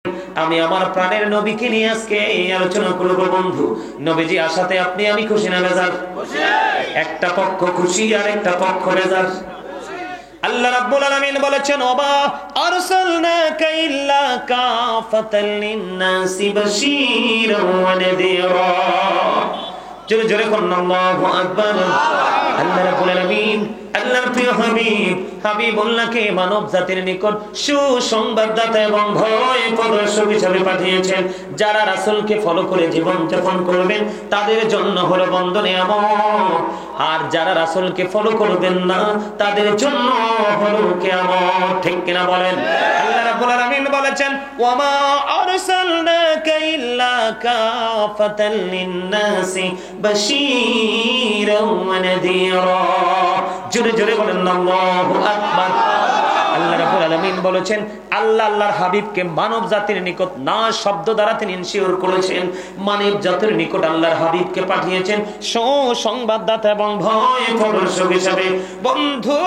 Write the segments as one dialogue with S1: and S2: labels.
S1: আমি আমার প্রাণের নবীকে নিয়ে আজকে এই আলোচনা করব বন্ধু। নবীজি আসাতে আপনি আমি খুশি না বেজার? একটা পক্ষ খুশি আর একটা পক্ষ বেজার। আল্লাহ রাব্বুল আলামিন বলেছেন ওমা আরসালনাকা ইল্লা কাফাতাল লিন-নাসি বাশীরাও ওয়া নাযীরা। জোরে জোরে কোন আল্লাহু আকবার। আল্লাহ রাব্বুল আলামিন আল্লাহর প্রিয় হাবিবুল্লাহকে মানব জাতির নিকট সুসংবাদদাতা এবং ভয় প্রদর্শক হিসেবে পাঠিয়েছেন। যারা রাসূলকে ফলো করে জীবন যাপন করবেন তাদের জন্য হলো বন্ধ নিয়ামত, আর যারা রাসূলকে ফলো করবেন না তাদের জন্য হলো কিয়ামত। ঠিক কিনা বলেন? আল্লাহ রাব্বুল আলামিন বলেছেন ওয়ামা আরসালনাকা ইল্লা কাফাতাল লিন-নাসি বাশীরাও ওয়া নাযীরা। জোরে জোরে বলেন আল্লাহু আকবার। আল্লাহ রাব্বুল আলামিন বলেছেন আল্লাহর হাবিবকে মানব জাতির নিকট না শব্দ দ্বারা তিনি ইনশিওর করেছেন, মানব জাতির নিকট আল্লাহর হাবিবকে পাঠিয়েছেন সুসংবাদদাতা এবং ভয় প্রদর্শক হিসেবে। বন্ধু,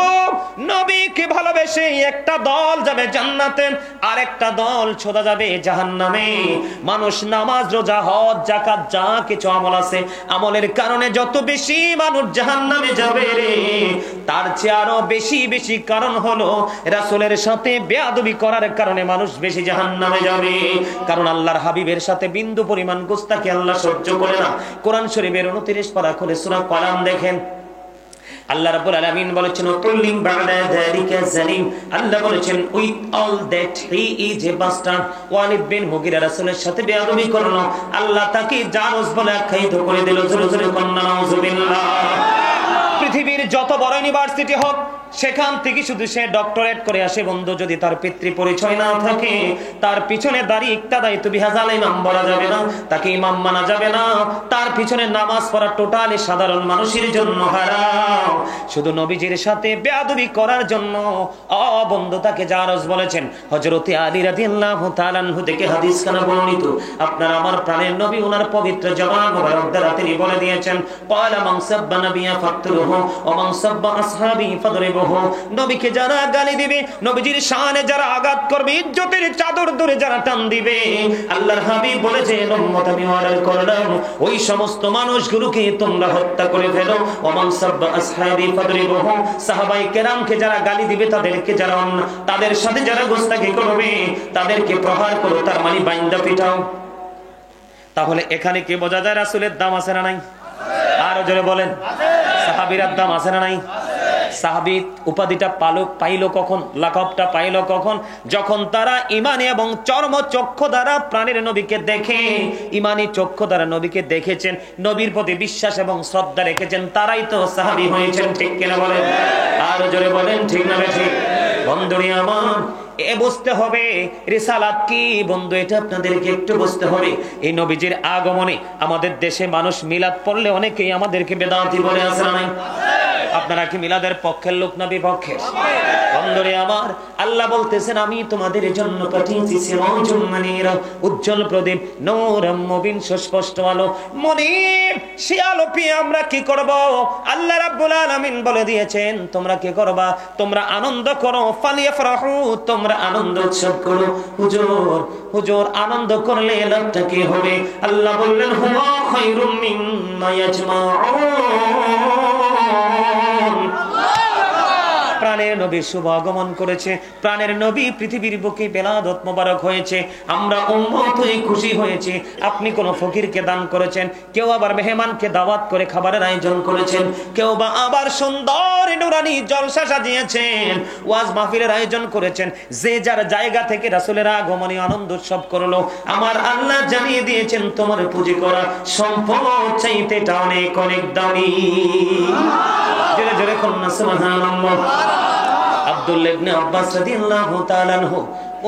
S1: নবীকে ভালোবেসে একটা দল যাবে জান্নাতে আর একটা দল চলে যাবে জাহান্নামে। মানুষ নামাজ রোজা হজ যাকাত যা কিছু আমল আছে, আমলের কারণে যত বেশি মানুষ জাহান্নামে যাবে রে, তার চেয়ে আরো বেশি বেশি কারণ হলো রাসূলের সাথে বেয়াদবি করার কারণে মানুষ বেশি জাহান্নামে যাবে। কারণ আল্লাহর হাবিবের সাথে বিন্দু পরিমাণ গোস্তাকি আল্লাহ সহ্য করে না। কোরআন শরীফের 29 পারা খুলে সূরা কলাম দেখেন। আল্লাহ রাব্বুল আলামিন বলেছেন কুল্লিন বা'দা যালিকা জালিম। আল্লাহ বলেছেন with all that he is a bastard. Walid bin Mughira রাসূলের সাথে বেয়াদবি করলো, আল্লাহ তাকে জারজ বলে আখ্যায়িত করে দিল। জোরে জোরে কন্না নাউযুবিল্লাহ। পৃথিবীর যত বড় ইউনিভার্সিটি হোক সেখান থেকে শুধু সে ডক্টরেট করে আসে বন্ধু, যদি তার পিতৃ পরিচয় না থাকে, তার পিছনে দাঁড়িয়ে ইক্তাদাই তু বিহাজাল ইমাম বলা যাবে না, তাকে ইমাম মানা যাবে না, তার পিছনে নামাজ পড়া টোটালি সাধারণ মানুষের জন্য হারাম। শুধু নবীজির সাথে বেয়াদবি করার জন্য বন্ধু তাকে জারজ বলেছেন। হযরত আলী রাদিয়াল্লাহু তাআলা আনহু থেকে হাদিস কানা বর্ণিত, আপনার আমার প্রাণের নবী ওনার পবিত্র জবান মোবারক দ্বারা তিনি বলে দিয়েছেন ক্বালা মান সাব্বা নাবিয়া ফাকতুরহু ওয়া মান সাব্বা আসহাবি ফাদরিবহু। নবীকে যারা গালি দিবে, নবীজির শানে যারা আঘাত করবে, ইজ্জতের চাদর ধরে যারা টান দিবে, আল্লাহর হাবিব বলেছেন উম্মত আমি অর্ডার করলাম ওই সমস্ত মানুষগুলোকে তোমরা হত্যা করে ফেলো। ওয়া মান সাব্বা আসহাবি ফাদরিবহু। সাহাবায়ে কেরামকে যারা গালি দিবে, তাদেরকে যারা তাদের সাথে যারা গোস্তাকি করবে তাদেরকে প্রহার করো, তার মানে বাইন্দা পিটাও। তাহলে এখানে কি বোঝা যায় রাসূলের দাম আছে না নাই? আরো জোরে বলেন। সাহাবীর দাম আছে না নাই? সাহাবী উপাধিটা পাইলো কখন, লাকাবটা পাইলো কখন? যখন তারা ঈমানি এবং চর্ম চক্ষু দ্বারা প্রাণের নবীকে দেখে, ঈমানি চক্ষু দ্বারা নবীকে দেখেছেন, নবীর প্রতি বিশ্বাস এবং শ্রদ্ধা রেখেছেন, তারাই তো সাহাবী হয়েছেন। ঠিক কিনা বলেন? আর জোরে বলেন ঠিক না ঠিক? বন্ধুরে আমার, এ বুঝতে হবে রিসালাত কি বন্ধু, এটা আপনাদেরকে একটু বুঝতে হবে। এই নবীজির আগমনে আমাদের দেশে মানুষ মিলাদ পড়লে অনেকেই আমাদেরকে বেদাতি বলে আছে না নাই? আপনারা কি মিলাদের পক্ষের লোক না বিপক্ষের? বন্ধুরে আমার, আল্লাহ বলতেছেন আমি তোমাদের জন্য পাঠিয়েছি সিরাজুম মুনীরা, উজ্জ্বল প্রদীপ, নূরুম মুবিন, সুস্পষ্ট আলো। মুনীর, সে আলো পেয়ে আমরা কি করব? আল্লাহ রাব্বুল আলামিন বলে দিয়েছেন তোমরা কি করবা? তোমরা আনন্দ করো। ফালিয়াফরাহু, তোমরা আনন্দ উৎসব করো। হুজুর হুজুর আনন্দ করলে লাভটা কি হবে? আল্লাহ বললেন হুয়া খায়রুম মিম্মা ইয়াজমাউন। প্রাণের নবী শুভ আগমন করেছে, প্রাণের নবী পৃথিবীর বুকে বেলাদত মোবারক হয়েছে, আমরা উম্মত হয়ে খুশি হয়েছি। আপনি কোন ফকিরকে দান করেছেন, কেউ আবার মেহমানকে দাওয়াত করে খাবারের আয়োজন করেছেন, কেউ বা আবার সুন্দর নুরানি জলসা সাজিয়েছেন, ওয়াজ মাহফিলের আয়োজন করেছেন। যে যার জায়গা থেকে রাসূলের আগমনে আনন্দ উৎসব করলো। আমার আল্লাহ জানিয়ে দিয়েছেন তোমার পুঁজি করা সম্পদ চাইতে এটা অনেক অনেক দামি। জোরে জোরে কন্না সুবহানাল্লাহ। আব্দুল্লাহ ইবনে আব্বাস রাদিয়াল্লাহু তাআলা আনহু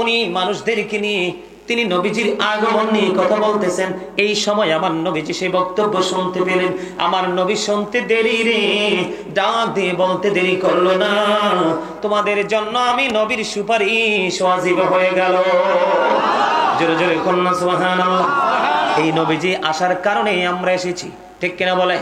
S1: উনি মানুষদেরকে নিয়ে তিনি নবীজির আগমন নিয়ে কথা বলতেছেন। এই সময় আমার নবীজি সেই বক্তব্য শুনতে পেলেন। আমার নবী শুনতে দেরি রে, ডাক দিয়ে বলতে দেরি করলো না, তোমাদের জন্য আমি নবীর সুপারিশ ওয়াজিব হয়ে গেল। জোরে জোরে কন্না সুবহানাল্লাহ। এই নবীজি আসার কারণে আমরা এসেছি। ঠিক কিনা বলে?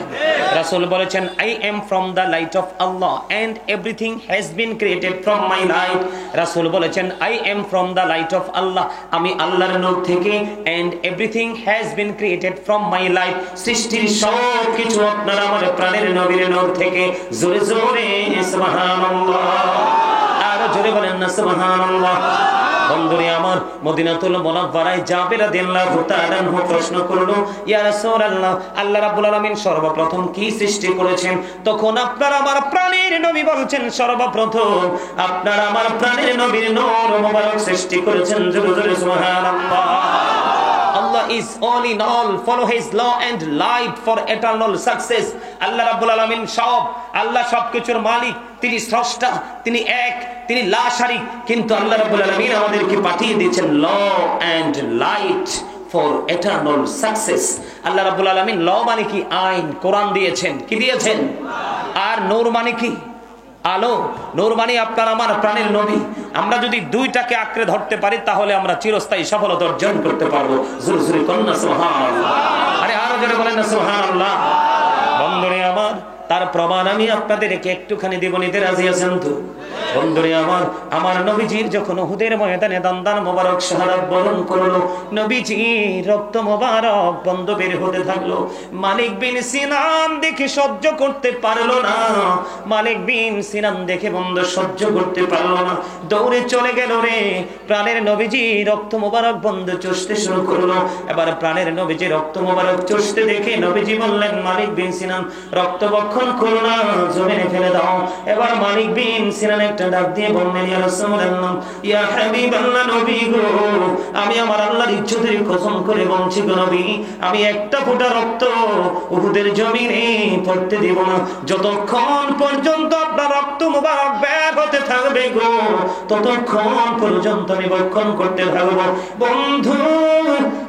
S1: রাসূল বলেছেন I am from the light of Allah and everything has been created from my light. রাসূল বলেছেন I am from the light of Allah, আমি আল্লাহর নূর থেকে, and everything has been created from my light. সৃষ্টির সব কিছু আপনার আমার প্রাণের নবীর নূর থেকে। জোরে জোরে সুবহানাল্লাহ, আর জোরে বলেন না সুবহানাল্লাহ। বন্ধুরে আমার, মদিনাতুল মুনাওয়ারায় জাবের রাদিয়াল্লাহু তাআলা প্রশ্ন করলো, ইয়া রাসূলুল্লাহ, আল্লাহ রাব্বুল আলামিন সর্বপ্রথম কি সৃষ্টি করেছেন? তখন আপনার আমার প্রাণের নবী বলছেন, সর্বপ্রথম আপনার আমার প্রাণের নবীর নূর মোবারক সৃষ্টি করেছেন। জোরে জোরে সুবহানাল্লাহ। Allah is all in all, follow his law and light for eternal success. আল্লাহ রাব্বুল আলামিন সব, আল্লাহ সবকিছুর মালিক, তিনি স্রষ্টা, তিনি এক, তিনি লা শারীক। কিন্তু আল্লাহ রাব্বুল আলামিন আমাদেরকে পাঠিয়ে দিয়েছেন law and light for eternal success. আল্লাহ রাব্বুল আলামিন law মানে কি? আইন, কোরআন দিয়েছেন। কি দিয়েছেন? আর নূর মানে কি? আলো। নূর মানে আপনার আমার প্রাণের নবী। আমরা যদি দুইটাকে আঁকড়ে ধরতে পারি তাহলে আমরা চিরস্থায়ী সফলতা অর্জন করতে পারবো। জোরে জোরে কন্যা সুবহানাল্লাহ, আরে আরো জোরে বলেন না সুবহানাল্লাহ। বন্ধুরে আমার, তার প্রমাণ আমি আপনাদেরকে একটুখানি দিব, নিতে রাজি আছেন তো? বন্ধুরে আমার, আমার নবীজির যখন উহুদের ময়দানে দন্দান মোবারক শাহাদাত বরণ করলো, নবীজির রক্ত মোবারক বন্ধ বের হতে থাকলো। মালিক বিন সিনান দেখে সহ্য করতে পারলো না, মালিক বিন সিনান দেখে বন্ধ সহ্য করতে পারলো না, দৌড়ে চলে গেল রে। প্রাণের নবীজি রক্ত মোবারক বন্ধ চষতে শুরু করলো। এবার প্রাণের নবীজি রক্ত মোবারক চষতে দেখে নবীজি বললেন, মালিক বিন সিনান, রক্ত বক্ষণ করো না, জমিনে ফেলে দাও। এবার মালিক বিন সিনান একটা ডাক দিয়ে বললেন, ইয়া রাসূলুল্লাহ, ইয়া হাবিবাল্লাহ, নবী গো, আমি আমার আল্লাহর ইজ্জতের কসম করে বলছি গো নবী, আমি একটা ফোঁটা রক্ত উহুদের জমিনে পড়তে দেব না। যতক্ষণ পর্যন্ত আপনার রক্ত মুবারক বের হতে থাকবে গো, ততক্ষণ পর্যন্ত আমি বক্ষণ করতে থাকবো। বন্ধু,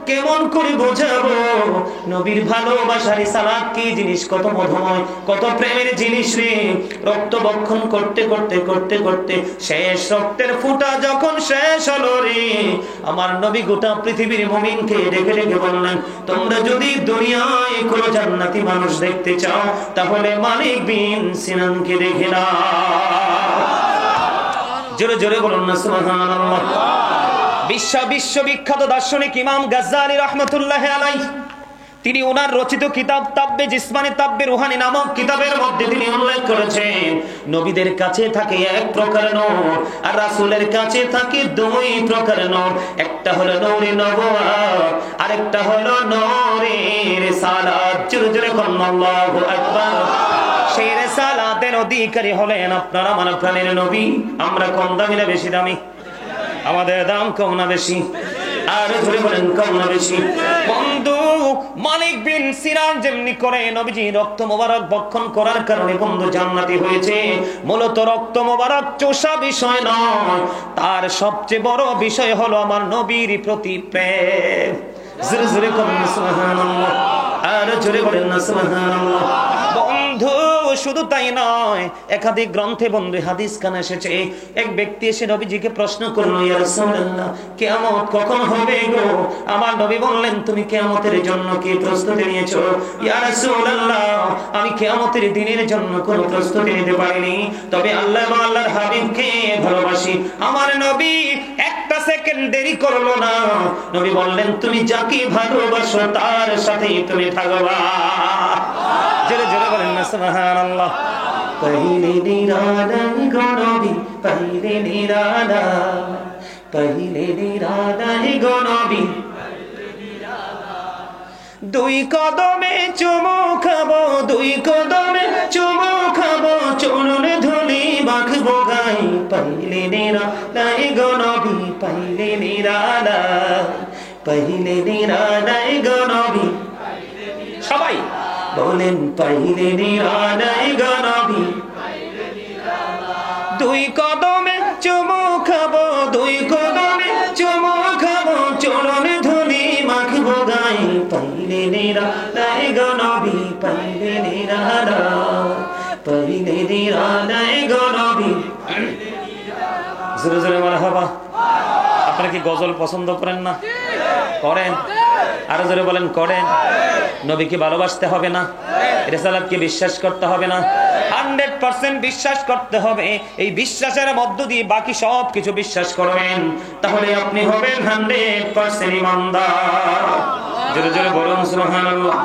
S1: কেমন করে বোঝাবো নবীর ভালোবাসার সালাত কি জিনিস, কত মধুময়, কত প্রেমের জিনিস রে। রক্ত বক্ষণ করতে করতে করতে করতে শেষ রক্তের ফুটা যখন শেষ হলো রে, আমার নবী গোটা পৃথিবীর মুমিনকে ডেকে ডেকে বললেন, তোমরা যদি দুনিয়ায় কোনো জান্নাতি মানুষ দেখতে চাও তাহলে মালিক বিন সিনানকে দেখে না। জোরে জোরে বলুন না সুবহানাল্লাহ। বিশ্ববিখ্যাত দার্শনিক ইমাম গাজ্জালি রাহমাতুল্লাহ আলাইহি, তিনি ওনার রচিত কিতাব তাব্বে জিসমানি তাব্বে রুহানি নামক কিতাবের মধ্যে তিনি উল্লেখ করেছেন, নবীদের কাছে থাকে এক প্রকার নূর আর রাসূলের কাছে থাকে দুই প্রকার নূর। একটা হলো নূরে নবুয়ত, আরেকটা হলো নূরে রিসালাত। জোরে জোরে বলুন আল্লাহু আকবার। সেই রিসালাতের অধিকারী হলেন আপনার আমার প্রাণের নবী। আমরা কম দামি না বেশি দামি? আমাদের দাম কম না বেশি? আর ধরে বলেন কম না বেশি? বন্ধু, মালিক বিন সিনান যেমনি করে নবীজি রক্ত মোবারক বক্ষণ করার কারণে বন্ধু জান্নাতি হয়েছে, মূলত রক্ত মোবারক চোষা বিষয় নয়, তার সবচেয়ে বড় বিষয় হলো আমার নবীর প্রতি প্রেম। জোরে জোরে বলেন সুবহানাল্লাহ, আর জোরে বলেন না সুবহানাল্লাহ। বন্ধু, শুধু তাই নয়, একাধিক গ্রন্থে বন্ধু হাদিস কান এসেছে, এক ব্যক্তি এসে নবীজিকে প্রশ্ন করলো, ইয়া রাসূলুল্লাহ, কিয়ামত কখন হবে গো? আমার নবী বললেন, তুমি কিয়ামতের জন্য কি প্রস্তুতি নিয়েছো? ইয়া রাসূলুল্লাহ, আমি কিয়ামতের দিনের জন্য কোনো প্রস্তুতি নিতে পারিনি, তবে আল্লাহ এবং আল্লাহর হাবিবকে ভালোবাসি। আমার নবী একটা সেকেন্ড দেরি করলো না, নবী বললেন, তুমি যাকে ভালোবাসো তার সাথেই তুমি থাকবা। জোরে জোরে বলেন না সুবহানাল্লাহ। পহিলে নিরালাই গো নবী, পহিলে নিরালাই, পহিলে নিরালাই গো নবী, দুই কদমে চুমু খাবো, দুই কদমে চুমু খাবো, চরণ ধুলি মাখবো গাই, পহিলে নিরালাই গো নবী, পহিলে নিরালাই, পহিলে নিরালাই গো নবী। সবাই বলেন, পহিলে নিরালাই গো নবী, দুই কদমে চুমু খাবো, দুই কদমে চুমু খাবো, চরণ ধুলি মাখবো গাই, পহিলে নিরালাই গো নবী, পহিলে নিরালাই, পহিলে নিরালাই গো নবী। জোরে জোরে মারহাবা। আপনারা আপনারা কি গজল পছন্দ করেন না? করেন? আরো জোরে বলেন করেন। নবীকে ভালোবাসতে হবে না? রিসালাতকে বিশ্বাস করতে হবে না? 100% বিশ্বাস করতে হবে। এই বিশ্বাসের মধ্য দিয়ে বাকি সব কিছু বিশ্বাস করবেন, তাহলে আপনি হবেন 100% ঈমানদার। জোরে জোরে বলুন সুবহানাল্লাহ।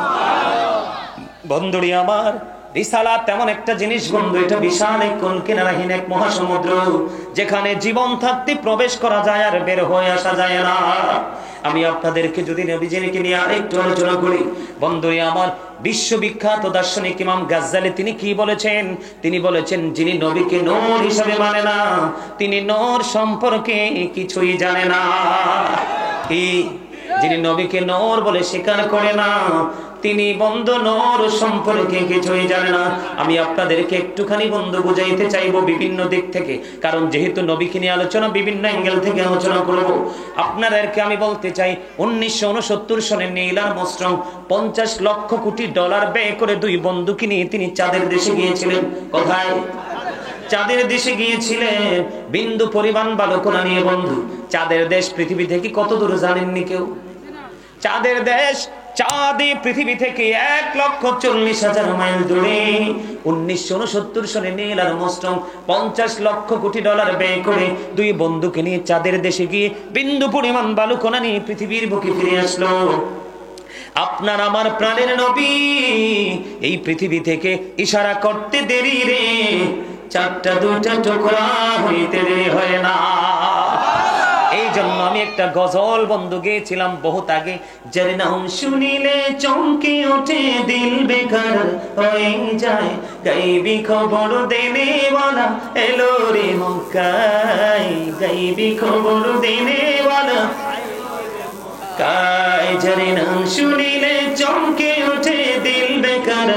S1: বন্ধুরি আমার, রিসালাত তেমন একটা জিনিস বন্ধু, এটা বিশাল এক কোন কিনারাহীন এক মহাসমুদ্র, যেখানে জীবন থাকতে প্রবেশ করা যায় আর বের হয়ে আসা যায় না। আমি আপনাদেরকে যদি নবীজিকে নিয়ে আরেকটু আলোচনা করি বন্ধুরি আমার, বিশ্ববিখ্যাত দার্শনিক ইমাম গাজ্জালি তিনি কি বলেছেন? তিনি বলেছেন, যিনি নবীকে নূর হিসেবে মানে না, তিনি নূর সম্পর্কে কিছুই জানে না। কি? যিনি নবীকে নূর বলে স্বীকার করে না, তিনি বন্ধু নূর সম্পর্কে কিছুই জানে না। আমি আপনাদেরকে একটুখানি বন্ধু বুঝাইতে চাইবো বিভিন্ন দিক থেকে, কারণ যেহেতু নবীকে নিয়ে আলোচনা বিভিন্ন অ্যাঙ্গেল থেকে আলোচনা করব। আপনাদেরকে আমি বলতে চাই, 1969 সনে Neil Armstrong 50 lakh crore dollar ব্যয় করে 2 বন্ধুকে নিয়ে তিনি চাঁদের দেশে গিয়েছিলেন। কোথায়? চাঁদের দেশে গিয়েছিলেন বিন্দু পরিমাণ বালুকণা নিয়ে। বন্ধু, চাঁদের দেশ পৃথিবী থেকে কত দূর জানেননি কেউ? চাঁদের দেশ চাঁদে পৃথিবী থেকে 1,40,000 মাইল দূরে। 1969 সনে Neil Armstrong 50 lakh crore dollar ব্যয় করে 2 বন্ধুকে নিয়ে চাঁদের দেশে গিয়ে বিন্দু পরিমাণ বালুকণা নিয়ে পৃথিবীর বুকে ফিরে আসলো। আপনার আমার প্রাণের নবী এই পৃথিবী থেকে ইশারা করতে দেরি রে, 4টা 2টা টুকরা হইতে দেরি হয় না। এই জন্য আমি একটা গজল বন্ধু গেয়েছিলাম বহুত আগে, যার নাম শুনিলে চমকে ওঠে দিল বেকার হয়ে যায়, গাইবি খবর দেনেওয়ালা এলো রে মক্কায়, গাইবি খবর দেনেওয়ালা কায়, যার নাম শুনিলে চমকে ওঠে দিল বেকার,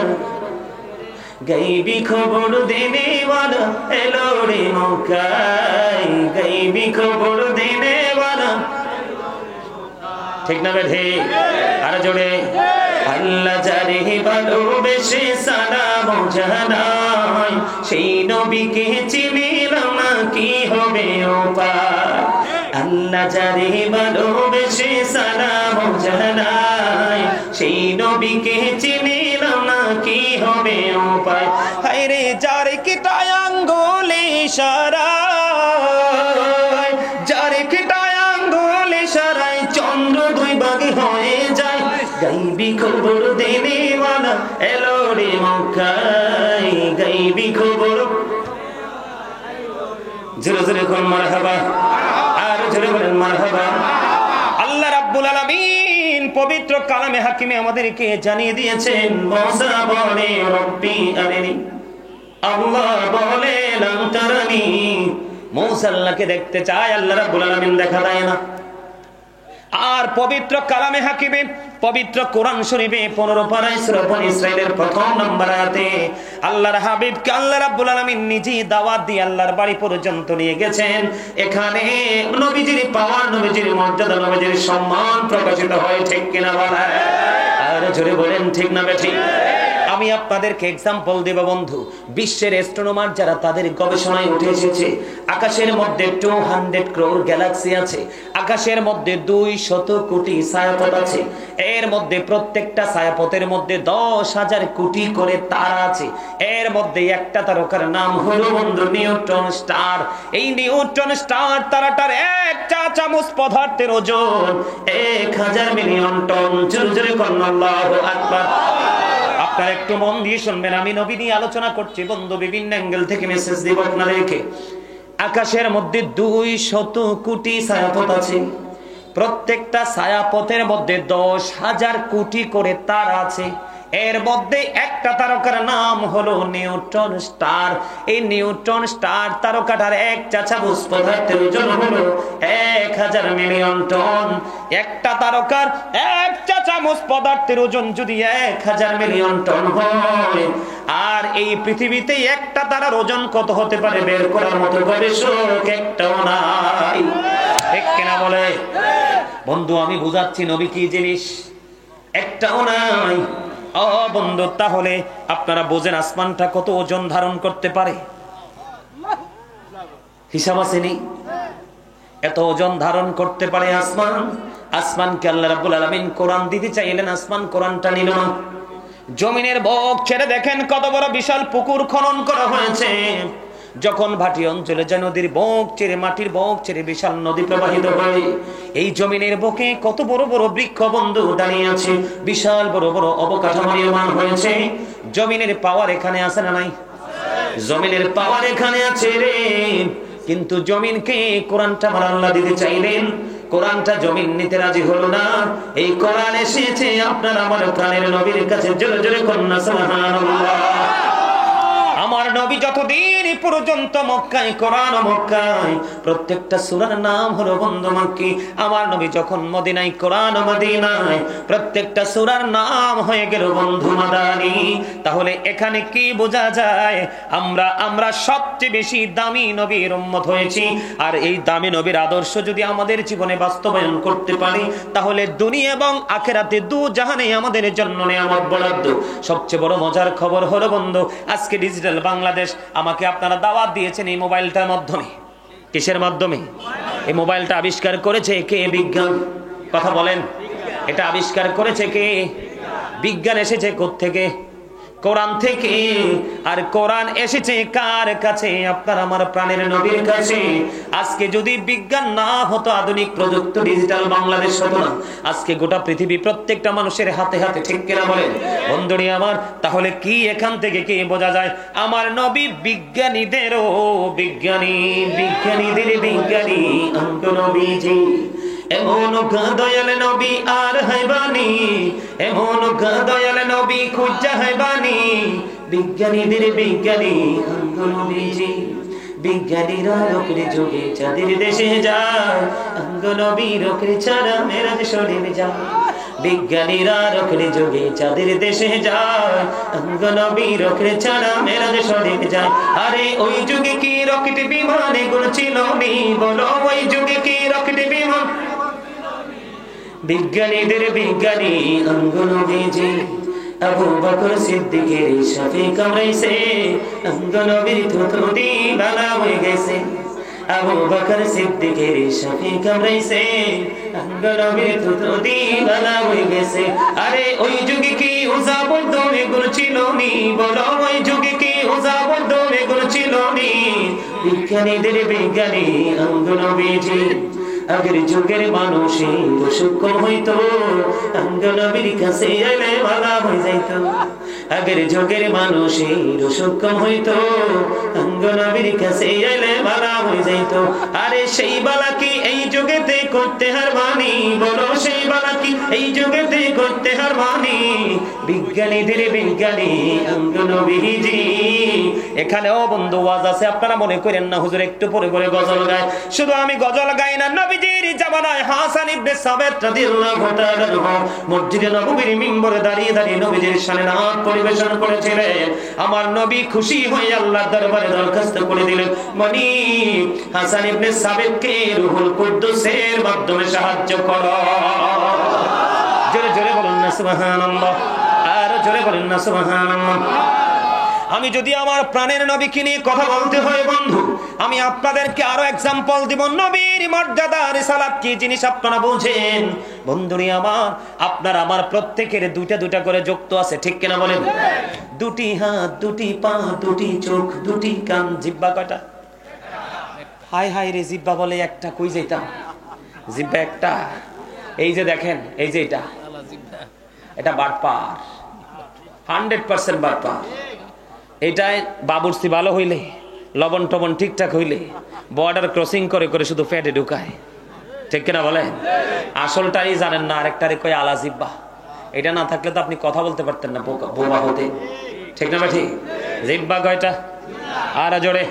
S1: গাইবি খবর দেনেওয়ালা এলো রে মক্কায়, গাইবি খবর দেনেওয়ালা। ঠিক না বেঠে? আর জোরে আল্লাহ যারে ভালোবেসে সালাম জানাই, সেই নবীকে চিনিলাম না কি হবে উপায়। আল্লাহ যারে ভালোবেসে সালাম জানাই, সেই নবীকে চিনিলাম না কি হবে উপায়। হায়রে যারে কিটায় আঙ্গুলে ইশারায়, যারে কিটায় আঙ্গুলে ইশারায় চন্দ্র 2 ভাগ হয়ে যায়, গাইবি খবর দেনেওয়ালা এলো রে মক্কায়, গাইবি খবর। জোরে জোরে কোন মারহাবা, আর জোরে বলেন মারহাবা। আল্লাহ রাব্বুল আলামিন পবিত্র কালামে হাকিমে আমাদেরকে জানিয়ে দিয়েছেন, মুসা বলে রব্বি আরিনি, আল্লাহ বলে লাম তারানি। মুসা আল্লাহকে দেখতে চায়, আল্লাহ রাব্বুল আলামিন দেখা দেয় না। আর পবিত্র কালামে হাকিমে পবিত্র কোরআন শরীফে 15 পারায় সূরা বনী ইসরাঈলের 1ম নম্বর আয়াতে আল্লাহর হাবিবকে আল্লাহ রাব্বুল আলামিন নিজেই দাওয়াত দিয়ে আল্লাহর বাড়ি পর্যন্ত নিয়ে গেছেন। এখানে নবীজির পাওয়ার, নবীজির মর্যাদা, নবীজির সম্মান প্রকাশিত হয়। ঠিক কিনা বলেন? আর জোরে বলেন ঠিক না বেঠিক? আমি আপনাদেরকে এক্সাম্পল দেব বন্ধু। বিশ্বের অ্যাস্ট্রোনমার যারা, তাদের গবেষণায় উঠে এসেছে আকাশের মধ্যে 200 crore গ্যালাক্সি আছে, আকাশের মধ্যে 200 কোটি ছায়াপথ আছে, এর মধ্যে প্রত্যেকটা ছায়াপথের মধ্যে 10,000 কোটি করে তারা আছে। এর মধ্যে একটা তারকার নাম হলো বন্ধু নিউট্রন স্টার। এই নিউট্রন স্টার তারাটার 1 চা চামচ পদার্থের ওজন 1000 মিলিয়ন টন। জোরে জোরে বলুন আল্লাহু আকবার। আপনারা একটু মন দিয়ে শুনবেন, আমি নবী নিয়ে আলোচনা করছি বন্ধু, বিভিন্ন অ্যাঙ্গেল থেকে মেসেজ দেব আপনাদেরকে। আকাশের মধ্যে 200 কোটি ছায়াপথ আছে, প্রত্যেকটা ছায়াপথের মধ্যে 10,000 কোটি করে তারা আছে। এর মধ্যে একটা তারকার নাম হলো নিউট্রন স্টার। এই নিউট্রন স্টার তারকাটার 1 চা চামচ পদার্থের ওজন হলো 1000 মিলিয়ন টন। একটা তারকার 1 চা চামচ পদার্থের ওজন যদি 1000 মিলিয়ন টন হয়, আর এই পৃথিবীতে একটা তারার ওজন কত হতে পারে বের করার মতো গবেষক একটাও নাই। ঠিক কিনা বলে বন্ধু? আমি বুঝাচ্ছি নবী কি জিনিস, একটাও নাই। ও বন্ধু, তাহলে আপনারা বোঝেন আসমানটা কত ওজন ধারণ করতে পারে? হিসাব আছে নি? এত ওজন ধারণ করতে পারে আসমান। আসমানকে আল্লাহ রাব্বুল আলামিন কোরআন দিতে চাইলেন, আসমান কোরআনটা নিল না। জমিনের বুক ছেড়ে দেখেন কত বড় বিশাল পুকুর খনন করা হয়েছে। যখন ভাটি অঞ্চলে যায় নদীর বুক ছেড়ে, মাটির বুক ছেড়ে বিশাল নদী প্রবাহিত হয়। এই জমিনের বুকে কত বড় বড় বৃক্ষ বন্ধু দাঁড়িয়ে আছে, বিশাল বড় বড় অবকাঠামো নির্মাণ হয়েছে। জমিনের পাওয়ার এখানে আছে না নাই? জমিনের পাওয়ার এখানে আছে রে। কিন্তু জমিনকে কোরআনটা আমার আল্লাহ দিতে চাইলেন, কোরআনটা জমিন নিতে রাজি হলো না। এই কোরআন এসেছে আপনার আমার প্রাণের নবীর কাছে। জোরে জোরে কন্যা সুবহানাল্লাহ। আমার নবী যতদিন পর্যন্ত মক্কায়, কোরআন মক্কায়, প্রত্যেকটা সূরার নাম হলো বন্ধু মাক্কি। আমার নবী যখন মদিনায়, কোরআন মদিনায়, প্রত্যেকটা সূরার নাম হয়ে গেল বন্ধু মাদানী। তাহলে এখানে কি বোঝা যায়? আমরা সবচেয়ে বেশি দামি নবীর উম্মত হয়েছি। আর এই দামি নবীর আদর্শ যদি আমাদের জীবনে বাস্তবায়ন করতে পারি, তাহলে দুনিয়া এবং আখিরাতে দু জাহানে আমাদের জন্য নিয়ামত বরাদ্দ। সবচেয়ে বড় মজার খবর হলো বন্ধু, আজকে ডিজিটাল বাংলাদেশ আমাকে আপনারা দাওয়াত দিয়েছেন এই মোবাইলটার মাধ্যমে। কিসের মাধ্যমে? এই মোবাইলটা আবিষ্কার করেছে কে? বিজ্ঞান। কথা বলেন, এটা আবিষ্কার করেছে কে? বিজ্ঞান এসেছে কোত্থেকে? কোরআন থেকে। আর কোরআন এসেছে কার কাছে? আপনার আমার প্রাণের নবীর কাছে। আজকে যদি বিজ্ঞান না হতো, আধুনিক প্রযুক্তি, ডিজিটাল বাংলাদেশ হতো না, আজকে গোটা পৃথিবী প্রত্যেকটা মানুষের হাতে হাতে। ঠিক কিনা বলেন বন্ধুরি আমার? তাহলে কি এখান থেকে কি বোঝা যায়? আমার নবী বিজ্ঞানীদেরও বিজ্ঞানী, বিজ্ঞানীদের বিজ্ঞানী অঙ্ক নবীজি। এমন দয়াল নবী আর হাইবানি, এমন দয়াল নবী খুঁজা হাইবানি, বিজ্ঞানীদের বিজ্ঞানী অঙ্গ নবীজি। বিজ্ঞানীরা লোকের যুগে চাঁদের দেশে যায়, অঙ্গ নবী লোকের ছাড়া মেরাজ শরীর যায়। বিজ্ঞানীরা লোকের যুগে চাঁদের দেশে যায়, অঙ্গ নবী লোকের ছাড়া মেরাজ শরীর যায়। আরে ওই যুগে কি রকেট বিমান এগুলো ছিল নি? বলো ওই যুগে কি রকেট বিমান? বিজ্ঞানীদের বিজ্ঞানী অঙ্গ নবীজি। আবু বকর সিদ্দিকের সাথে কামড়াইছে, অঙ্গ নবীর থুতনি বালা হয়ে গেছে। আবু বকর সিদ্দিকের সাথে কামড়াইছে, অঙ্গ নবীর থুতনি বালা হয়ে গেছে। আরে ওই যুগে কি উযা বৌদ্ধ এগুলো ছিল নি? বলো ওই যুগে কি উযা বৌদ্ধ এগুলো ছিল নি? বিজ্ঞানীদের বিজ্ঞানী অঙ্গ নবীজি। আগের যুগের মানুষের সূক্ষ্ম হইতো, অঙ্গ নবীর কাছে এলে ভালো হয়ে যাইত। আগের যুগের মানুষের সূক্ষ্ম হইতো, অঙ্গ নবীর কাছে এলে ভালো হয়ে যাইত। আরে সেই বালা কি এই যুগেতে করতে হার মানি? বলো সেই বালা কি এই যুগেতে করতে হার মানি? বিজ্ঞানীদের বিজ্ঞানী অঙ্গ নবীজি। এখানেও বন্ধু ওয়াজ আছে, আপনারা মনে করেন না হুজুর একটু পরে পরে গজল গায়। শুধু আমি গজল গাই না, নবীজির জামানায় হাসান ইবনে সাবিত রাদিয়াল্লাহু তাআলা মসজিদে নববীর মিম্বরে দাঁড়িয়ে দাঁড়িয়ে নবীজির শানে নাত পরিবেশন করেছিলেন। আমার নবী খুশি হয়ে আল্লাহর দরবারে দরখাস্ত করে দিলেন, মানি হাসান ইবনে সাবিতকে রূহুল কুদ্দুসের মাধ্যমে সাহায্য করো। জোরে জোরে বলুন না সুবহানাল্লাহ, আর জোরে বলুন না সুবহানাল্লাহ। আমি যদি আমার প্রাণের নবীকে নিয়ে কথা বলতে হয় বন্ধু, আমি আপনাদেরকে আরো এক্সাম্পল দিব। নবীর মর্যাদা, রিসালাত কি জিনিস আপনারা বুঝেন বন্ধুরি আমার? আপনার আমার প্রত্যেকের দুইটা দুইটা করে যুক্ত আছে, ঠিক কিনা বলেন? দুটি হাত, দুটি পা, দুটি চোখ, দুটি কান, জিহ্বা কয়টা? হাই হাই রে, জিহ্বা বলে একটা, কই যাইতাম? জিহ্বা একটা। এই যে দেখেন, এই যে এটা বাটপার, 100% বাটপার। এটাই বাবুর্চি ভালো হইলে, লবণ টবণ ঠিকঠাক হইলে বর্ডার ক্রসিং করে করে শুধু পেটে ঢুকায়, ঠিক কিনা বলেন? আসলটাই জানেন না, আরেকটারে কয় আলা জিব্বা। এটা না থাকলে তো আপনি কথা বলতে পারতেন না, বোবা হতে, ঠিক না? ঠিক। জিব্বা কয়টা? আরো জোরে,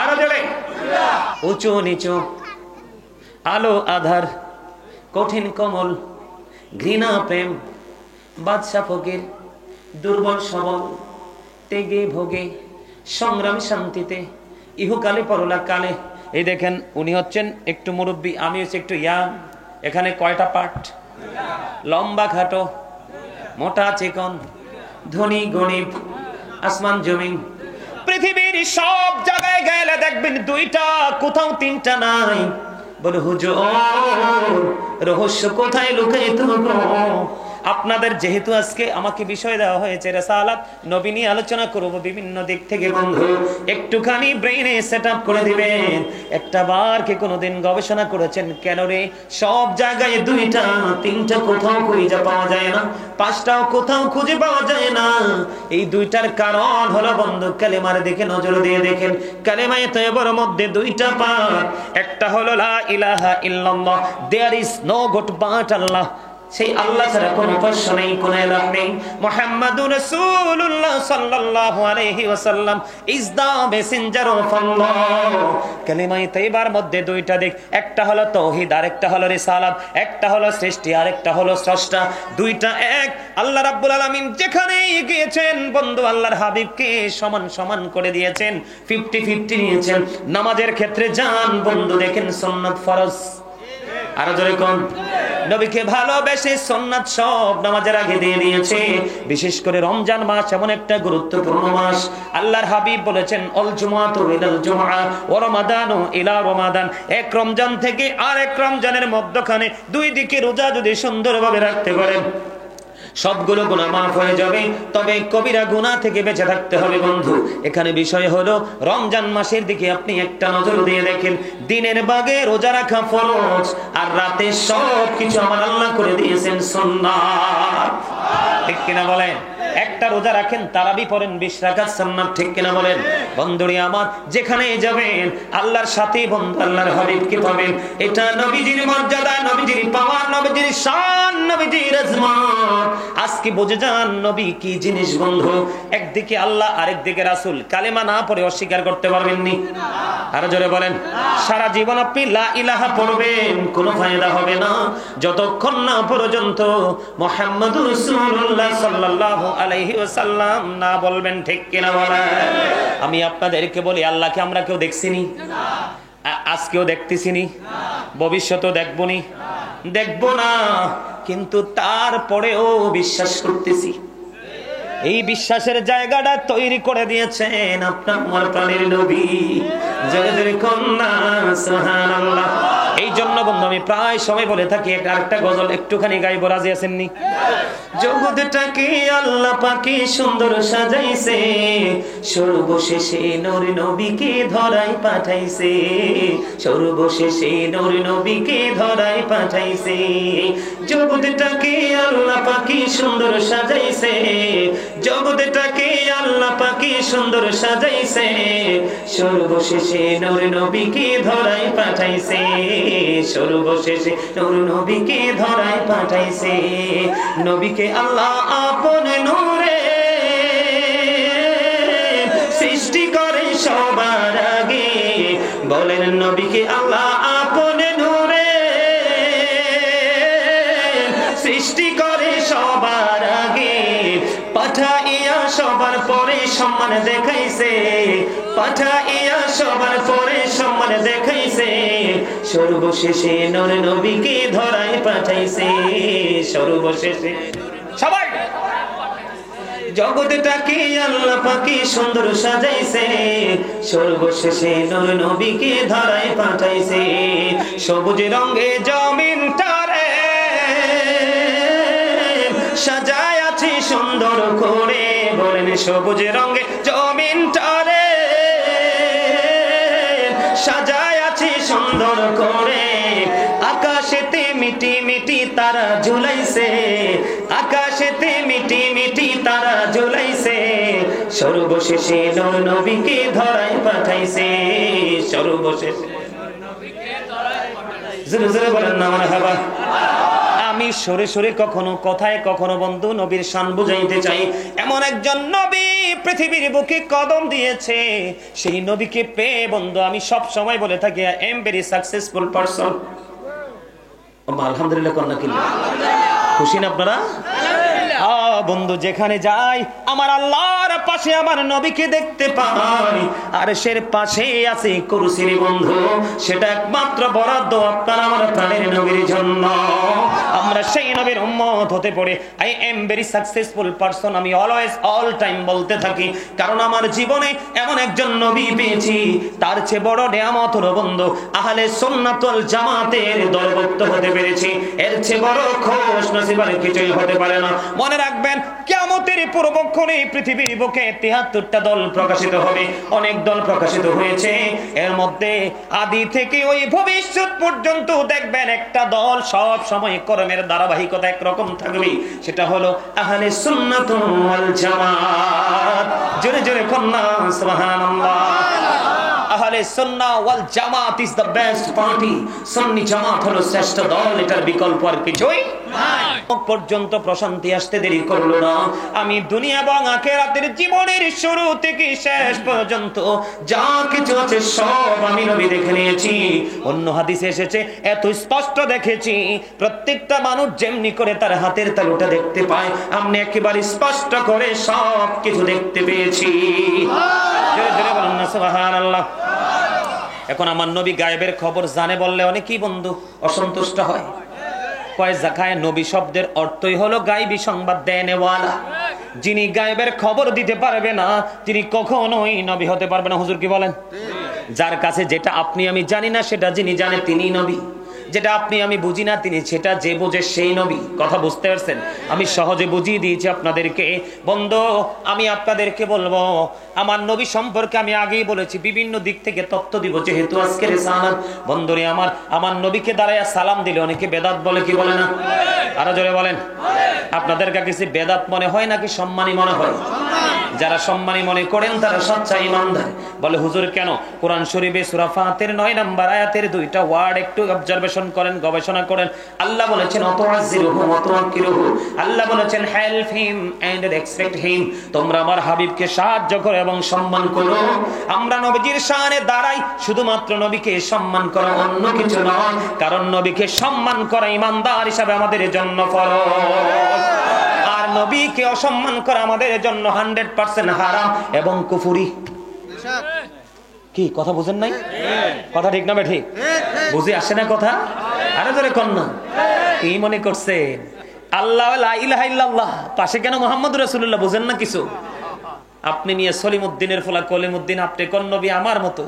S1: আরো জোরে। উঁচু নিচু, আলো আধার, কঠিন কমল, ঘৃণা প্রেম, বাদশা ফকির, দুর্বল সবল, তেগে ভোগে, সংগ্রাম শান্তিতে, ইহকালে পরলোক কালে। এই দেখেন উনি হচ্ছেন একটু মুরব্বী, আমি হচ্ছে একটু ইয়াং। এখানে কয়টা পার্ট? লম্বা খাটো, মোটা চিকন, ধনী গরিব, আসমান জমিন। পৃথিবীর সব জায়গায় গেলে দেখবেন দুইটা, কোথাও তিনটা নাই। বলে হুজুর রহস্য কোথায় লুকায়িত গো? আপনাদের যেহেতু আজকে আমাকে বিষয় দেওয়া হয়েছে রিসালাত, নবী নিয়ে আলোচনা করব বিভিন্ন দিক থেকে, বন্ধু একটুখানি ব্রেইনে সেটআপ করে দিবেন। একটা বার কি কোনোদিন গবেষণা করেছেন কেন রে সব জায়গায় দুইটা তিনটা কোথাও খুঁজে পাওয়া যায় না, পাঁচটাও কোথাও খুঁজে পাওয়া যায় না? এই দুইটার কারণ হলো বন্ধু কালেমার দিকে নজর দিয়ে দেখেন। কালেমায়ে তয়্যবার মধ্যে দুইটা পাঠ, একটা হলো লা ইলাহা ইল্লাল্লাহ, there is no god but Allah, সেই আল্লাহ ছাড়া কোনো উপাস্য নেই, কোনো ইলাহ নেই। মুহাম্মাদুর রাসূলুল্লাহ সাল্লাল্লাহু আলাইহি ওয়াসাল্লাম ইজ দা মেসেঞ্জার অফ আল্লাহ। কালেমায়ে তয়্যবার মধ্যে দুইটা দিক, একটা হলো তাওহীদ আর একটা হলো রিসালাত, একটা হলো সৃষ্টি আর একটা হলো স্রষ্টা, দুইটা এক। আল্লাহ রাব্বুল আলামিন যেখানেই গিয়েছেন বন্ধু আল্লাহর হাবিবকে সমান সমান করে দিয়েছেন, 50-50 নিয়েছেন। নামাজের ক্ষেত্রে যান বন্ধু, দেখেন সুন্নাত ফরজ, আরো জোরে কোন, নবীকে ভালোবেসে সুন্নাত সব নামাজের আগে দিয়ে দিয়েছে। বিশেষ করে রমজান মাস এমন একটা গুরুত্বপূর্ণ মাস, আল্লাহর হাবিব বলেছেন অল জুমাতু ইলাল জুমআ ওয়া রমাদানু ইলা রমাদান, এক রমজান থেকে আরেক রমজানের মধ্যখানে দুই দিকে রোজা যদি সুন্দরভাবে রাখতে পারেন সবগুলো গুনাহ মাফ হয়ে যাবে, তবে কবিরা গুনাহ থেকে বেঁচে থাকতে হবে বন্ধু। এখানে বিষয় হলো রমজান মাসের দিকে আপনি একটা নজর দিয়ে দেখেন, দিনের ভাগে রোজা রাখা ফরজ আর রাতে সব কিছু আমার আল্লাহ করে দিয়েছেন সুন্নাত, ঠিক কিনা বলেন? একটা রোজা রাখেন, তারাবি পড়েন 20 রাকাত সুন্নাত, ঠিক কিনা বলেন? বন্ধুরে আমার যেখানে যাবেন আল্লাহর সাথে বন্ধু আল্লাহর হাবিবকে পাবেন। এটা নবীজির মর্যাদা, নবীজির পাওয়ার, নবীজির শান, নবীজির আজমত। আজকে বুঝে যান নবী কি জিনিস বন্ধু। একদিকে আল্লাহ আরেকদিকে রাসূল, কালেমা না পড়ে অস্বীকার করতে পারবেন নি? আরো জোরে বলেন। সারা জীবন আপনি লা ইলাহা পড়বেন, কোনো ফায়দা হবে না যতক্ষণ না পর্যন্ত মুহাম্মাদুর রাসূলুল্লাহ সাল্লাল্লাহু আলাইহি ওয়াসাল্লাম না বলবেন, ঠিক কিনা বলেন? আমি আপনাদেরকে বলি আল্লাহকে আমরা কেউ দেখছিনি, আজকেও দেখতেছিনি, ভবিষ্যতেও দেখবনি, দেখবো না, কিন্তু তারপরেও বিশ্বাস করতেছি। এই বিশ্বাসের জায়গাটা তৈরি করে দিয়েছেন আপনার আমার প্রাণের নবী, জগতের কন্যা সুবহানাল্লাহ। এই জন্য বন্ধু আমি প্রায় সময় বলে থাকি, আরেকটা গজল একটুখানি গাইব, রাজি আছেননি? জগৎটাকে আল্লাহ পাকে সুন্দর সাজাইছে, সর্বশেষে নূর নবীকে ধরায় পাঠাইছে, সর্বশেষে নূর নবীকে ধরায় পাঠাইছে। জগৎটাকে আল্লাহ পাকে সুন্দর সাজাইছে, জগৎটাকে আল্লাহ পাকে সুন্দর সাজাইছে, সর্বশেষে নূর নবীকে ধরায় পাঠাইছে, সর্বশেষে নূর নবীকে ধরায় পাঠাইছে। নবীকে আল্লাহ আপন নূরে সৃষ্টি করে সবার আগে, বলেন নবীকে আল্লাহ আপন নূরে সৃষ্টি করে সবার আগে, পাঠাইয়া সবার পরে সম্মান দেখাইছে, পাঠাইয়া সবার পরে সম্মান দেখাইছে, সর্বশেষে নূর নবীকে ধরায় পাঠাইছে, সর্বশেষে। সবাই জগৎটাকে আল্লাহ পাকে সুন্দর সাজাইছে, সর্বশেষে নূর নবীকে ধরায় পাঠাইছে। সবুজ রঙে জমিনটারে সাজায় আছে সুন্দর করে, বলেন সবুজ রঙে জমিনটারে সাজায় আছে সুন্দর করে, আকাশেতে মিটি মিটি তারা ঝুলাইছে, আকাশেতে মিটি মিটি তারা ঝুলাইছে, সর্বশেষে নূর নবীকে ধরায় পাঠাইছে, সর্বশেষে জোরে জোরে বলেন না মারহাবা। আমি সরে সরে কখনো কথায় কখনো বন্ধু নবীর শান বুঝাইতে চাই। এমন একজন নবী পৃথিবীর বুকে কদম দিয়েছে, সেই নবীকে পেয়ে বন্ধু আমি সব সময় বলে থাকি I am very successful person. আলহামদুলিল্লাহ, কন্যা কিল্লা খুশি না আপনারা? বন্ধু যেখানে যাই আমার আল্লাহর পাশে আমার নবীকে দেখতে পাই, আর সের পাশে আছে কুরসি বন্ধু, সেটা একমাত্র বরাদ্দ আপনার আমার প্রাণের নবীর জন্য। আমরা সেই নবীর উম্মত হতে পারি। I am very successful person, আমি অলওয়েজ অল টাইম বলতে থাকি, কারণ আমার জীবনে এমন একজন নবী পেয়েছি, তার চেয়ে বড় নিয়ামত হলো বন্ধু আহলে সুন্নাত ওয়াল জামাতের দলভুক্ত হতে পেরেছি। এর চেয়ে বড় খুশ নসিব আর কিছুই হতে পারে না। মনে রাখবেন, কিয়ামতের পূর্বক্ষণে পৃথিবীর বুকে 73টা দল প্রকাশিত হবে। অনেক দল প্রকাশিত হয়েছে, এর মধ্যে আদি থেকে ওই ভবিষ্যৎ পর্যন্ত দেখবেন একটা দল সব সময় কর্মের ধারাবাহিকতা একরকম থাকবে, সেটা হলো আহলে সুন্নাত ওয়াল জামাত। জোরে জোরে কন্যা সুবহানাল্লাহ। আহলে সুন্নাহ ওয়াল জামাত ইজ দ্য বেস্ট পার্টি। সুন্নি জামাত হলো শ্রেষ্ঠ দল, এটার বিকল্প আর কিছুই নাই। পর্যন্ত প্রশান্তি আসতে দেরি করলো না। আমি দুনিয়া এবং আখিরাতের জীবনের শুরু থেকে শেষ পর্যন্ত যা কিছু আছে সব আমি নবী দেখে নিয়েছি। অন্য হাদিসে এসেছে, এত স্পষ্ট দেখেছি, প্রত্যেকটা মানুষ যেমনি করে তার হাতের তালুটা দেখতে পায়, আমি একেবারে স্পষ্ট করে সব কিছু দেখতে পেয়েছি। জোরে জোরে বলুন না সুবহানাল্লাহ। এখন আমার নবী গায়েবের খবর জানে বললে অনেকেই বন্ধু অসন্তুষ্ট হয়। কয় জাকায় নবী শব্দের অর্থই হলো গায়েবী সংবাদ দেনেওয়ালা। যিনি গায়েবের খবর দিতে পারবে না, তিনি কখনোই নবী হতে পারবে না। হুজুর কি বলেন? যার কাছে যেটা আপনি আমি জানি না, সেটা যিনি জানে তিনি নবী। যেটা আপনি আমি বুঝি না, তিনি সেটা যে বোঝে সেই নবী। কথা বুঝতে পারছেন? আমি সহজে বুঝিয়ে দিয়েছি আপনাদেরকে। বন্ধু, আমি আপনাদেরকে বলবো, আমার নবী সম্পর্কে আমি আগেই বলেছি, বিভিন্ন দিক থেকে তথ্য দিব, যেহেতু আজকে রিসালাত। বন্ধুরে আমার নবীকে দাঁড়ায় সালাম দিলে অনেকে বেদাত বলে, কি বলে না? আরো জোরে বলেন। আপনাদের কাছে বেদাত মনে হয় নাকি সম্মানী মনে হয়? যারা সম্মানী মনে করেন তারা সচ্চা ঈমানদার। বলে হুজুর কেন? কোরআন শরীফে সূরা ফাতির 9 নম্বর আয়াতের 2টা ওয়ার্ড একটু অবজারভেশন করেন, গবেষণা করেন। আল্লাহ বলেছেন অতআযিরুহু ওয়া তুআক্কিরুহু। আল্লাহ বলেছেন help him and respect him. তোমরা আমার হাবিবকে সাহায্য করো এবং সম্মান করো। আমরা নবীজির শানে দাঁড়াই শুধুমাত্র নবীকে সম্মান করা, অন্য কিছু নয়। কারণ নবীকে সম্মান করা ঈমানদার হিসাবে আমাদের জন্য ফরজ। নবীকে অসম্মান করা আমাদের জন্য 100% হারাম এবং কুফরি। কি কথা বুঝেন নাই? কথা ঠিক না ঠিক? বুঝে আসে না কথা? আরে ধরে কন্যা কি মনে করছে? আল্লাহ লা ইলাহা ইল্লাল্লাহ, পাশে কেন মুহাম্মদ রাসূলুল্লাহ? বুঝেন না কিছু? আপনি নিয়ে সলিমউদ্দিনের ফলা কলিমউদ্দিন, আপনি কোন নবী আমার মতো?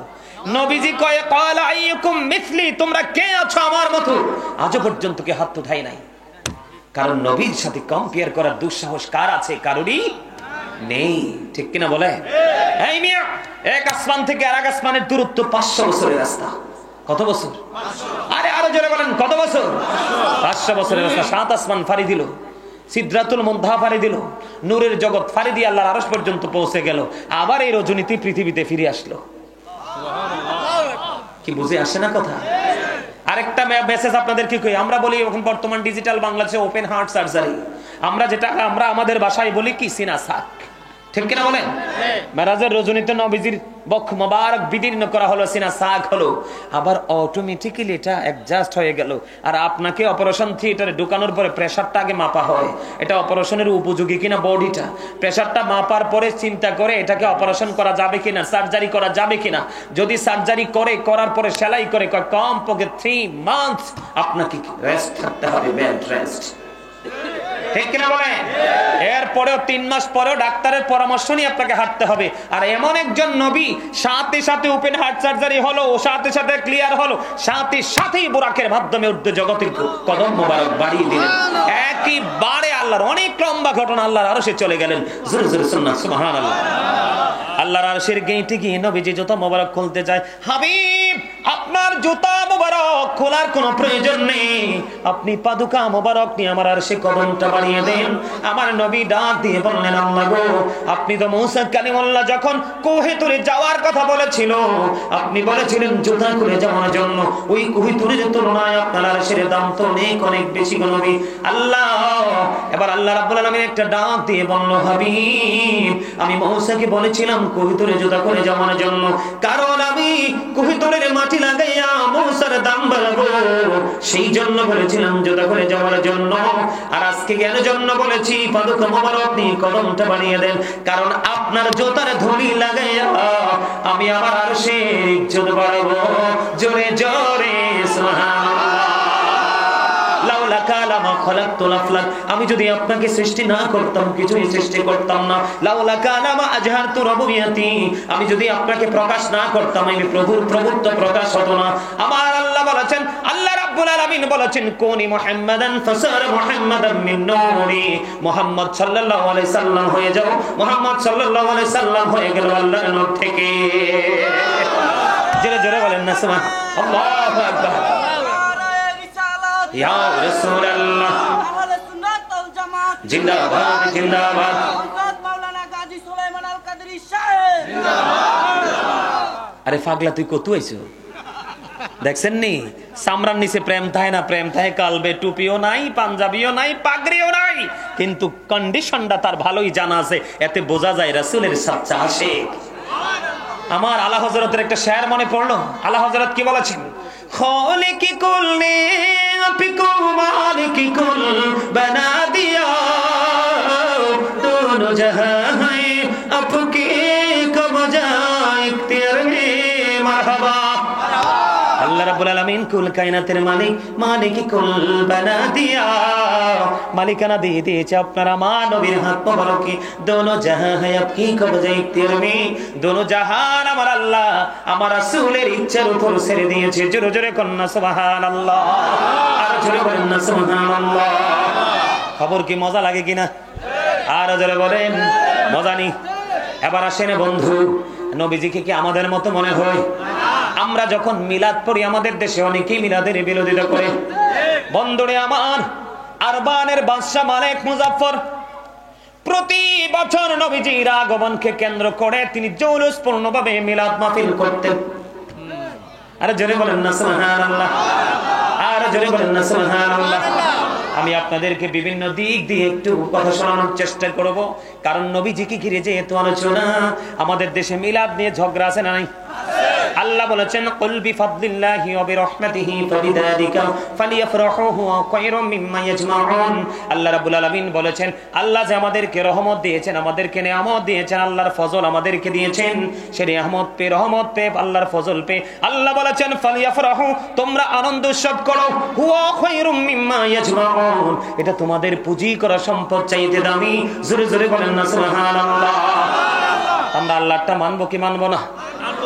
S1: নবীজি কয় ক্বালা আইয়ুকুম মিসলি, তোমরা কে আছো আমার মতো? আজও পর্যন্ত কে হাত উঠায় নাই। কারণ নবীর সাথে কম্পেয়ার করার দুঃসাহস কার আছে? কারোরই নেই। ঠিক কিনা বলে? এই মিয়া, এক আসমান থেকে আরেক আসমানের দূরত্ব 500 বছরের রাস্তা। কত বছর? আরে আরো জোরে বলেন, কত বছর? 500 বছরের রাস্তা। 7 আসমান ফাড়ি দিল, সিদরাতুল মুনতাহা ফাড়ি দিল, নূরের জগৎ ফাড়ি দিয়ে আল্লাহর আরশ পর্যন্ত পৌঁছে গেল। আবার এই রজনীতি পৃথিবীতে ফিরে আসলো। কি বুঝে আসে না কথা? আরেকটা মেসেজ আপনাদের কি কই, আমরা বলি এখন বর্তমান ডিজিটাল বাংলাদেশে ওপেন হার্ট সার্জারি, আমরা যেটা আমরা আমাদের ভাষায় বলি কি সিনা সাক। ঠিক কিনা বলেন? মেরাজের রজনীতে নবীজির বক্ষ মোবারক বিদীর্ণ করা হলো, সিনা সাক হলো, আবার অটোমেটিক্যালি এটা অ্যাডজাস্ট হয়ে গেল। আর আপনাকে অপারেশন থিয়েটারে ঢুকানোর পরে প্রেসারটা আগে মাপা হয়, এটা অপারেশনের উপযোগী কিনা বডিটা। প্রেসারটা মাপার পরে চিন্তা করে এটাকে অপারেশন করা যাবে কিনা, সার্জারি করা যাবে কিনা। যদি সার্জারি করার পরে সেলাই করে কম পক্ষে 3 মান্থস আপনাকে রেস্ট করতে হবে, বেড রেস্ট। ঠিক কিনা বলেন? এরপরেও 3 মাস পরেও ডাক্তারের পরামর্শ নিয়ে আপনাকে হাঁটতে হবে। আর এমন একজন নবী, সাথে সাথে ওপেন হার্ট সার্জারি হলো, সাথে সাথে ক্লিয়ার হলো, সাথে সাথেই বুরাকের মাধ্যমে উর্ধ্ব জগতের কদম মোবারক বাড়িয়ে দিলেন। একেবারে আল্লাহর অনেক লম্বা ঘটনা, আল্লাহর আরশে চলে গেলেন। জোরে জোরে সুবহানাল্লাহ। আল্লাহর আরশের গেটে গিয়ে নবীজি জুতা মোবারক খুলতে যায়। হাবিব, আপনার জুতা মোবারক খোলার কোনো প্রয়োজন নেই, আপনি পাদুকা মোবারক নিয়ে আমার আরশে কদমটা বাড়িয়ে দেন। আমার নবী ডাক দিয়ে বললেন, আল্লাহ গো, আপনি তো মূসা কালিমুল্লাহ যখন কোহে তুরে যাওয়ার কথা বলেছিল, আপনি বলেছিলেন জুতা খুলে যাওয়ার জন্য। ওই কোহে তুরে তুলনায় আপনার আরশের দাম তো অনেক বেশি গো নবী। আল্লাহ, এবার আল্লাহ রাব্বুল আলামিন একটা ডাক দিয়ে বলল, হাবিব, আমি মূসাকে বলেছিলাম কোহিতুরে জুতা করে যাওয়ার জন্য, কারণ আমি কোহিতুরের মাটি লাগাইয়া মূসার দাম বাড়াবো, সেই জন্য বলেছিলাম জুতা করে যাওয়ার জন্য। আর আজকে কেন জন্য বলেছি পাদুকা মোবারক নিয়ে কদমটা বানিয়ে দেন, কারণ আপনার জুতার ধুলি লাগাইয়া আমি আমার আরশের ইজ্জত বাড়াবো। জোরে জোরে সুবহানাল্লাহ। লাউলা কালামা খালাকতুল আফলাক, আমি যদি আপনাকে সৃষ্টি না করতাম কিছুই সৃষ্টি করতাম না। লাউলা কানা মা আজহারতু রাবুবিয়াতি, আমি যদি আপনাকে প্রকাশ না করতাম আমি প্রভুর প্রভুত্ব প্রকাশ হতো না। আমার আল্লাহ বলেছেন, আল্লাহ রাব্বুল আলামিন বলেছেন, কোনি মুহাম্মাদান ফাসারা মুহাম্মাদান মিন নূরি, মুহাম্মদ সাল্লাল্লাহু আলাইহি সাল্লাম হয়ে যাও। মুহাম্মদ সাল্লাল্লাহু আলাইহি সাল্লাম হয়ে গেল আল্লাহর নূর থেকে। জোরে জোরে বলেন না সুবহানাল্লাহ, আল্লাহু আকবার। ইয়া রাসূলুল্লাহ, আহলে সুন্নাত ওয়াল জামাত জিন্দাবাদ জিন্দাবাদ। হযরত মাওলানা গাজী সুলাইমান আল কাদরী সাহেব জিন্দাবাদ। আরে পাগলা তুই কত আইছো? দেখছেন নি সামরার নিচে প্রেম থাকে না, প্রেম থাকে কালবে, টুপিও নাই, পাঞ্জাবিও নাই, পাগড়িও নাই, কিন্তু কন্ডিশনটা তার ভালোই জানা আছে, এতে বোঝা যায় রাসূলের সাচ্চা আশিক। আমার আলা হযরতের একটা শের মনে পড়লো। আলা হযরত কি বলেছেন? খালিকি কুল নে আপকো মালিকি কুল বানা দিয়া, দোনো জাহান হ্যায় আপকে কবজা ইখতিয়ার মে মারহাবা। আল্লাহ রাব্বুল আলামিন কুল কায়নাতের মালিক, মালিক কুল বানা দিয়া, মালিকানা দিয়ে দিয়েছে আপনার আমার নবীর হাত মোবারকে। দোনো জাহান হ্যায় আপকি কবজা ইখতিয়ার মে, দোনো জাহান আমার আল্লাহ আমার রাসূলের ইচ্ছার উপর ছেড়ে দিয়েছে। জোরে জোরে কন্না সুবহানাল্লাহ, আর জোরে বলেন না সুবহানাল্লাহ। খবর কি মজা লাগে কিনা? আর জোরে বলেন মজা নেই। এবার আসেন বন্ধু, নবীজিকে কি আমাদের মতো মনে হয়? আমরা যখন মিলাদ পড়ি, আমাদের দেশে অনেকেই মিলাদের বিরোধিতা করে। বন্ধুরে আমার, আরবানের বাদশা মালিক মুজাফফর প্রতি বছর নবীজির আগমনকে কেন্দ্র করে তিনি জৌলুসপূর্ণভাবে মিলাদ মাহফিল করতেন। আরে জোরে বলেন না সুবহানাল্লাহ, আর জোরে বলেন না সুবহানাল্লাহ। আমি আপনাদেরকে বিভিন্ন দিক দিয়ে একটু কথা শোনানোর চেষ্টা করব, কারণ নবীজিকে ঘিরে যেহেতু আলোচনা, আমাদের দেশে মিলাদ নিয়ে ঝগড়া আছে না নাই? আল্লাহ বলেছেন, কুল বিফাদলিল্লাহি ওয়া বিরহমাতিহি ফাবিযালিকা ফালিয়াফরাহু হুয়া খায়রুম মিম্মা ইয়াজমাউন। আল্লাহ রাব্বুল আলামিন বলেছেন, আল্লাহ যে আমাদেরকে রহমত দিয়েছেন, আমাদেরকে নিয়ামত দিয়েছেন, আল্লাহর ফজল আমাদেরকে দিয়েছেন, সেই নিয়ামত পে, রহমত পে, আল্লাহর ফজল পে আল্লাহ বলেছেন ফালিয়াফরাহু, তোমরা আনন্দ উৎসব করো, হুয়া খায়রুম মিম্মা ইয়াজমাউন, এটা তোমাদের পুঁজি করা সম্পদ চাইতে দামি। জোরে জোরে বলেন না সুবহানাল্লাহ। আমরা আল্লাহটা মানবো কি মানবো না?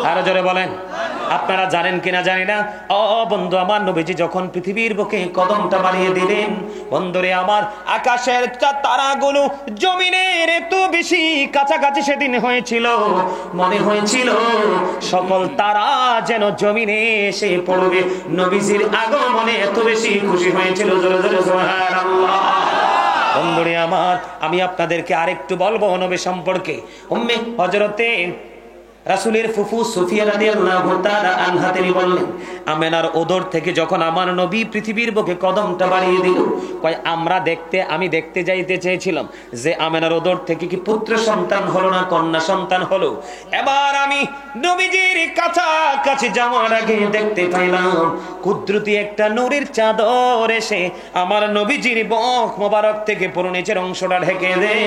S1: আর জোরে বলেন। আপনারা জানেন কিনা জানি না, ও বন্ধু আমার, নবীজি যখন পৃথিবীর বুকে কদমটা বাড়িয়ে দিলেন, বন্ধুরে আমার, আকাশের তারাগুলো জমিনের এত বেশি কাছাকাছি সেদিন হয়েছিল, মনে হয়েছিল সকল তারা যেন জমিনে এসে পড়বে। নবীজির আগমনে এত বেশি খুশি হয়েছিল। জোরে জোরে সুবহানাল্লাহ। বন্ধুরে আমার, আমি আপনাদেরকে আরেকটু বলবো নবী সম্পর্কে। উম্মে হযরতে রাসূলের ফুফু সুফিয়া রাদিয়াল্লাহু তাআলা আনহা তিনি বললেন, আমেনার ওদর থেকে যখন আমার নবী পৃথিবীর বুকে কদমটা বাড়িয়ে দিল, কয় আমি দেখতে যাইতে চেয়েছিলাম যে আমেনার ওদর থেকে কি পুত্র সন্তান হলো না কন্যা সন্তান হলো। এবার আমি নবীজির কাছাকাছি যাওয়ার আগে দেখতে পাইলাম কুদরতি একটা নূরের চাদর এসে আমার নবীজির বক মোবারক থেকে পুরো নিচের অংশটা ঢেকে দেয়।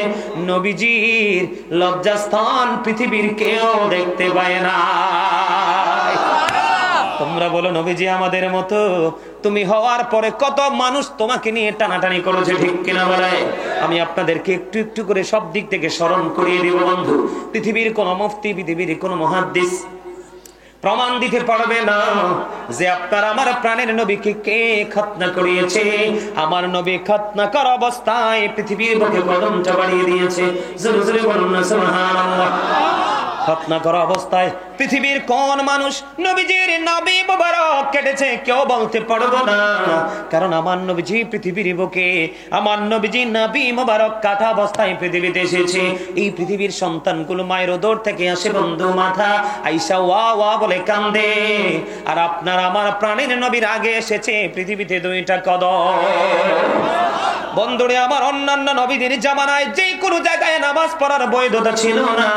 S1: নবীজির লজ্জাস্থান পৃথিবীর কেউ দেখতে পায় না। তোমরা বলো নবীজি আমাদের মতো? তুমি হওয়ার পরে কত মানুষ তোমাকে নিয়ে টানাটানি করেছে, ঠিক কিনা বলে? আমি আপনাদেরকে একটু একটু করে সব দিক থেকে স্মরণ করিয়ে দিব বন্ধু। পৃথিবীর কোন মুফতি, পৃথিবীর কোন মুহাদ্দিস প্রমাণ দিতে পারবে না যে আপনার আমার প্রাণের নবীকে কে খতনা করিয়েছে। আমার নবী খতনা করা অবস্থায় পৃথিবীর বুকে কদমটা বাড়িয়ে দিয়েছে। জোরে জোরে বলুন না সুবহানাল্লাহ। খতনা করা অবস্থায় পৃথিবীর কোন মানুষ নবীজির নবী মুবারক কেটেছে কেউ বলতে পারবো না, কারণ আমার নবীজি পৃথিবীর বুকে, আমার নবীজি নবী মুবারক কাটা অবস্থায় পৃথিবীতে এসেছে। এই পৃথিবীর সন্তানগুলো মায়ের ওদর থেকে আসে বন্ধু, মাথা আইসা ওয়া ওয়া বলে কান্দে, আর আপনার আমার প্রাণের নবীর আগে এসেছে পৃথিবীতে দুইটা কদম। বন্ধুরে আমার, অন্যান্য নবীদের জামানায় যে কোনো জায়গায় নামাজ পড়ার বৈধতা ছিল না।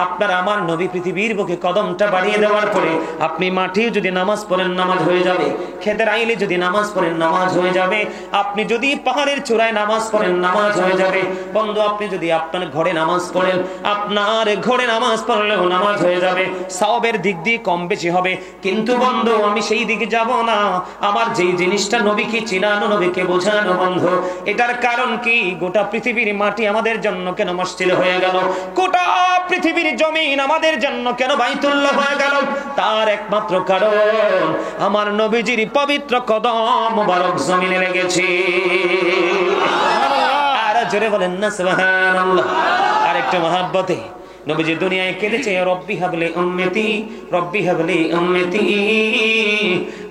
S1: আপনার আমার নবী পৃথিবীর বুকে কদমটা বাড়িয়ে দেওয়ার পরে আপনি মাঠে যদি নামাজ পড়েন নামাজ হয়ে যাবে, খেতের আইলে যদি নামাজ পড়েন নামাজ হয়ে যাবে, আপনি যদি পাহাড়ের চূড়ায় নামাজ পড়েন নামাজ হয়ে যাবে। বন্ধু, আপনি যদি আপনার ঘরে নামাজ পড়েন, আপনার ঘরে নামাজ পড়লেও নামাজ হয়ে যাবে, সওয়াবের দিক দিয়ে কম বেশি হবে। কিন্তু বন্ধু, আমি সেই দিকে যাব না। আমার যেই জিনিসটা নবীকে চিনানো, নবীকে বোঝানো বন্ধু, এটার কারণ কি? গোটা পৃথিবীর মাটি আমাদের জন্য কেন মসজিদ হয়ে গেল? গোটা পৃথিবীর জমিন আমাদের জন্য কেন বাইতুল্লাহ হয়ে গেল? তার একমাত্র কারণ আমার নবীজির পবিত্র কদম মোবারক জমিনে লেগেছে। আর জোরে বলেন না সুবহানাল্লাহ। আর একটু মহব্বতে নবীজি দুনিয়ায় কেঁদেছে, রব্বি হাবলি উম্মতি, রব্বি হাবলি উম্মতি।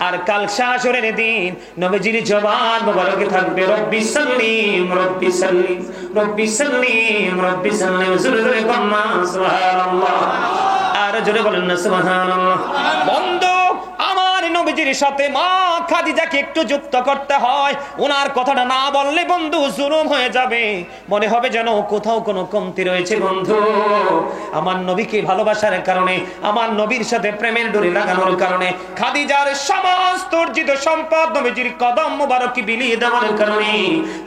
S1: আর কাল হাশরের দিন নবীজির জবান মোবারকে থাকবে রব্বি সাল্লিম, রব্বি সাল্লিম, রব্বি সাল্লিম, রব্বি সাল্লিম। জোরে জোরে কন্যা সুবহানাল্লাহ। আর জোরে বলেন না সুবহানাল্লাহ। বন্ধু, আমার নবীজির সাথে মা খাদিজাকে একটু যুক্ত করতে হয়। ওনার কথাটা না বললে বন্ধু জুলুম হয়ে যাবে, মনে হবে যেন কোথাও কোনো কমতি রয়েছে। বন্ধু, আমার নবীকে ভালোবাসার কারণে, আমার নবীর সাথে প্রেমের ডোরি লাগানোর কারণে, খাদিজার সমস্ত অর্জিত সম্পদ নবীজির কদম মোবারকে বিলিয়ে দেওয়ার কারণে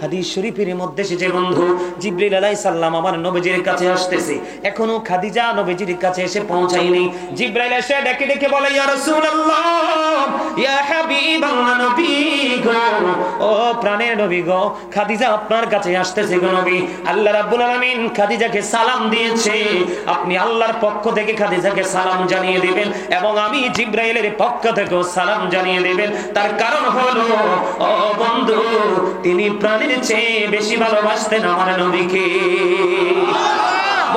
S1: হাদিস শরীফের মধ্যে এসেছে বন্ধু, জিবরিল আলাইহিস সালাম আমার নবীজির কাছে আসতেছে, এখনো খাদিজা নবীজির কাছে এসে পৌঁছায়নি। জিবরাইল এসে ডেকে ডেকে বলে, ইয়া রাসূলুল্লাহ, ইয়া হাবিবাল্লাহ, নবী গো, ও প্রাণের নবী গো, খাদিজা আপনার কাছে আসতেছে গো নবী। আল্লাহ রাব্বুল আলামিন খাদিজাকে সালাম দিয়েছে, আপনি আল্লাহর পক্ষ থেকে খাদিজাকে সালাম জানিয়ে দিবেন এবং আমি জিবরাইলের পক্ষ থেকেও সালাম জানিয়ে দিবেন। তার কারণ হলো, ও বন্ধু, তিনি প্রাণের চেয়ে বেশি ভালোবাসতেন আমার নবীকে।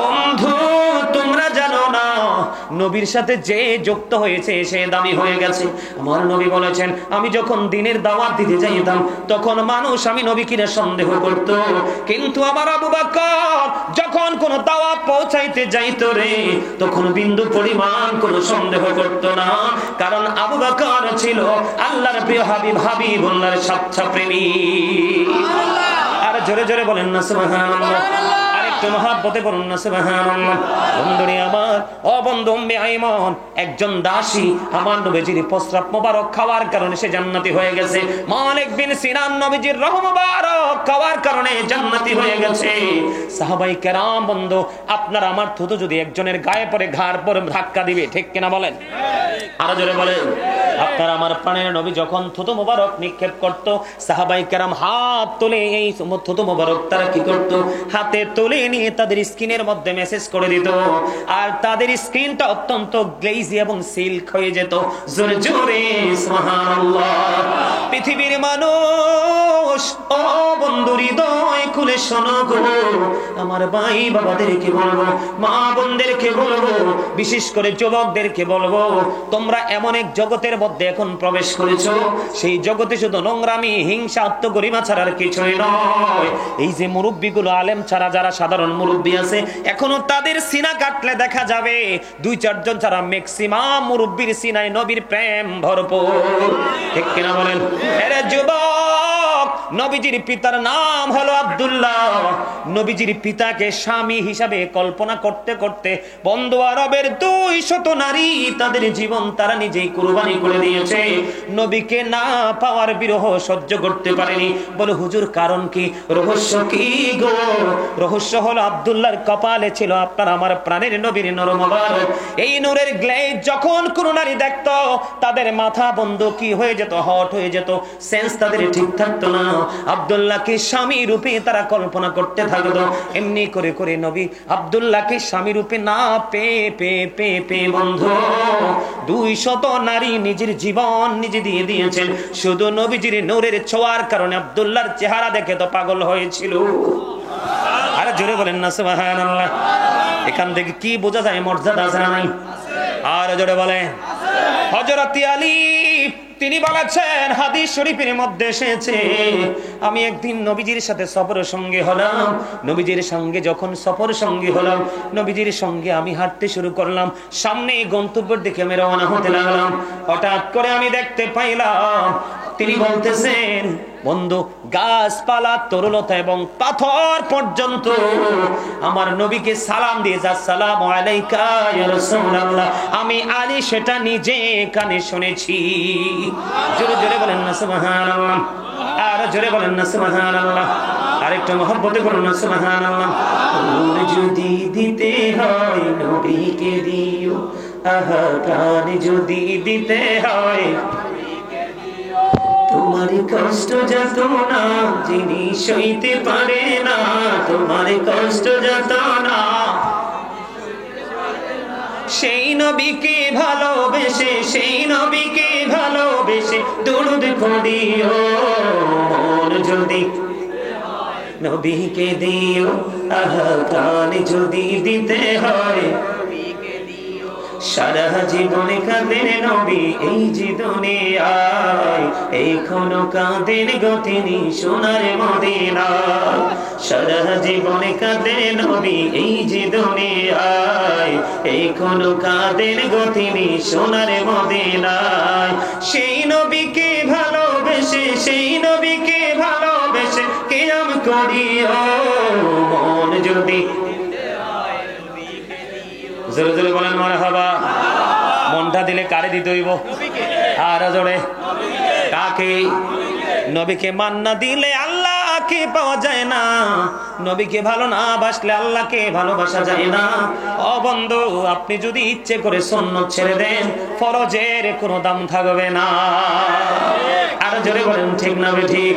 S1: বন্ধু, তোমরা জানো না নবীর সাথে যে যুক্ত হয়েছে সে দামি হয়ে গেছে। আমার নবী বলেছেন, আমি যখন দিনের দাওয়াত দিতে যাইতাম তখন মানুষ আমি নবী কিনা সন্দেহ করত, কিন্তু আমার আবু বকর যখন কোন দাওয়াত পৌঁছাইতে যাইতো রে, তখন বিন্দু পরিমাণ কোনো সন্দেহ করত না, কারণ আবু বকর ছিল আল্লাহর প্রিয় হাবিব, হাবিবুল্লাহর সাচ্চা প্রেমিক। আর জোরে জোরে বলেন না সুবহানাল্লাহ। মহাব্বতে বলুন না সুবহানাল্লাহ। বন্ধুরে আমার, ও বন্ধু, উম্মে আইমান একজন দাসী আমার নবীজির প্রস্রাব মোবারক খাওয়ার কারণে সে জান্নাতি হয়ে গেছে। মালিক বিন সিনান নবীজির রহ মোবারক খাওয়ার কারণে জান্নাতি হয়ে গেছে। সাহাবাই কেরাম বন্ধু, আপনার আমার থুতু যদি একজনের গায়ে পড়ে, ঘাড় পরে ধাক্কা দিবে, ঠিক কিনা বলেন? আরো জোরে বলেন। আপনার আমার প্রাণের নবী যখন থুতু মোবারক নিক্ষেপ করত, সাহাবাই কেরাম হাত তুলে এই থুতু মোবারক তারা কি করত? হাতে তুলে নিয়ে তাদের স্কিনের মধ্যে মেসেজ করে দিত, আর তাদের স্কিনটা অত্যন্ত গ্লেজি এবং সিল্ক হয়ে যেত। জোরে জোরে সুবহানাল্লাহ। পৃথিবীর মানুষ, ও বন্ধু, হৃদয় খুলে শোনো গো, আমার ভাই বাবাদেরকে বলবো, মা বোনদেরকে বলবো, বিশেষ করে যুবকদেরকে বলবো, তোমরা এমন এক জগতের মধ্যে এখন প্রবেশ করেছো, সেই জগতে শুধু নোংরামি, হিংসা, আত্মগরিমা ছাড়া আর কিছুই নয়। এই যে মুরব্বীগুলো, আলেম ছাড়া যারা সাধারণ মুরব্বী আছে, এখনো তাদের সিনা কাটলে দেখা যাবে 2-4 জন ছাড়া ম্যাক্সিমাম মুরব্বীর সিনায় নবীর প্রেম ভরপুর, ঠিক কিনা বলেন? আরে যুবক, নবীজির পিতার নাম হলো আব্দুল্লাহ। নবীজির পিতাকে স্বামী হিসাবে কল্পনা করতে করতে বন্ধু, আরবের 200 নারী তাদের জীবন তারা নিজেই কুরবানি করে দিয়েছে। নবীকে না পাওয়ার বিরহ সহ্য করতে পারেনি। বলে, হুজুর কারণ কি, রহস্য কি গো? রহস্য হলো আব্দুল্লাহর কপালে ছিল আপনার আমার প্রাণের নবীর নূর মোবারক। এই নূরের গ্লেজ যখন কোন নারী দেখত, তাদের মাথা বন্ধু কি হয়ে যেত, হট হয়ে যেত, সেন্স তাদের ঠিক থাকতো না। আব্দুল্লাহকে স্বামী রূপে তারা কল্পনা করতে থাকতো। এমনি করে করে নবী আব্দুল্লাহকে স্বামী রূপে না পেয়ে পেয়ে পেয়ে পেয়ে বন্ধু 200 নারী নিজের জীবন নিজে দিয়ে দিয়েছেন শুধু নবীজির নূরের ছোঁয়ার কারণে। আব্দুল্লাহর চেহারা দেখে তো পাগল হয়েছিল। আরে জোরে বলেন না সুবহানাল্লাহ। এখান থেকে কি বোঝা যায়? মর্যাদা আছে না নাই? আর জোরে বলেন। হযরত আলী তিনি বলেছেন, হাদিস শরীফের মধ্যে এসেছে, আমি একদিন নবীজির সাথে সফর সঙ্গী হলাম। নবীজির সঙ্গে যখন সফর সঙ্গী হলাম, নবীজির সঙ্গে আমি হাঁটতে শুরু করলাম। সামনে গন্তব্যের দিকে আমি রওনা হতে লাগলাম। হঠাৎ করে আমি দেখতে পাইলাম তিনি বলতেছেন, বন্ধু, গাছপালা, তরুলতা এবং পাথর পর্যন্ত আমার নবীকে সালাম দিয়ে যা, আসসালামু আলাইকা ইয়া রাসূলুল্লাহ, আমি আলী সেটা নিজে কানে শুনেছি। জোরে জোরে বলেন না সুবহানাল্লাহ, আর জোরে বলেন না সুবহানাল্লাহ, আরেকটু মহব্বতে বলুন না সুবহানাল্লাহ। নূর যদি দিতে হয় নবীকে দিও, আহা প্রাণ যদি দিতে হয়, তোমার কষ্ট যত না যিনি সইতে পারে না, তোমার কষ্ট যত না সেই নবীকে ভালোবেসে, সেই নবীকে ভালোবেসে দরুদ পড়িও। মন যদি নবীকে দিও, আহা প্রাণ যদি দিতে হয়, সারা জীবনে কাঁদেন নবী এই যে দুনিয়ায়, এখনো কাঁদেন গো তিনি সোনার মদিনায়। সারা জীবনে কাঁদেন নবী এই যে দুনিয়ায়, এখনো কাঁদেন গো তিনি সোনার মদিনায়। সেই নবীকে ভালোবেসে, সেই নবীকে ভালোবেসে কিয়াম করিও। মন যদি, জোরে জোরে বলেন মারহাবা। মনটা দিলে কারে দিতে হইব? আর জোরে কাকে? নবীকে মান না দিলে আল্লাহকে পাওয়া যায় না, নবীকে ভালো না বাসলে আল্লাহকে ভালোবাসা যায় না। ও বন্ধু, আপনি যদি ইচ্ছে করে সুন্নত ছেড়ে দেন, ফরজের কোনো দাম থাকবে না। আর জোরে বলেন ঠিক না ঠিক?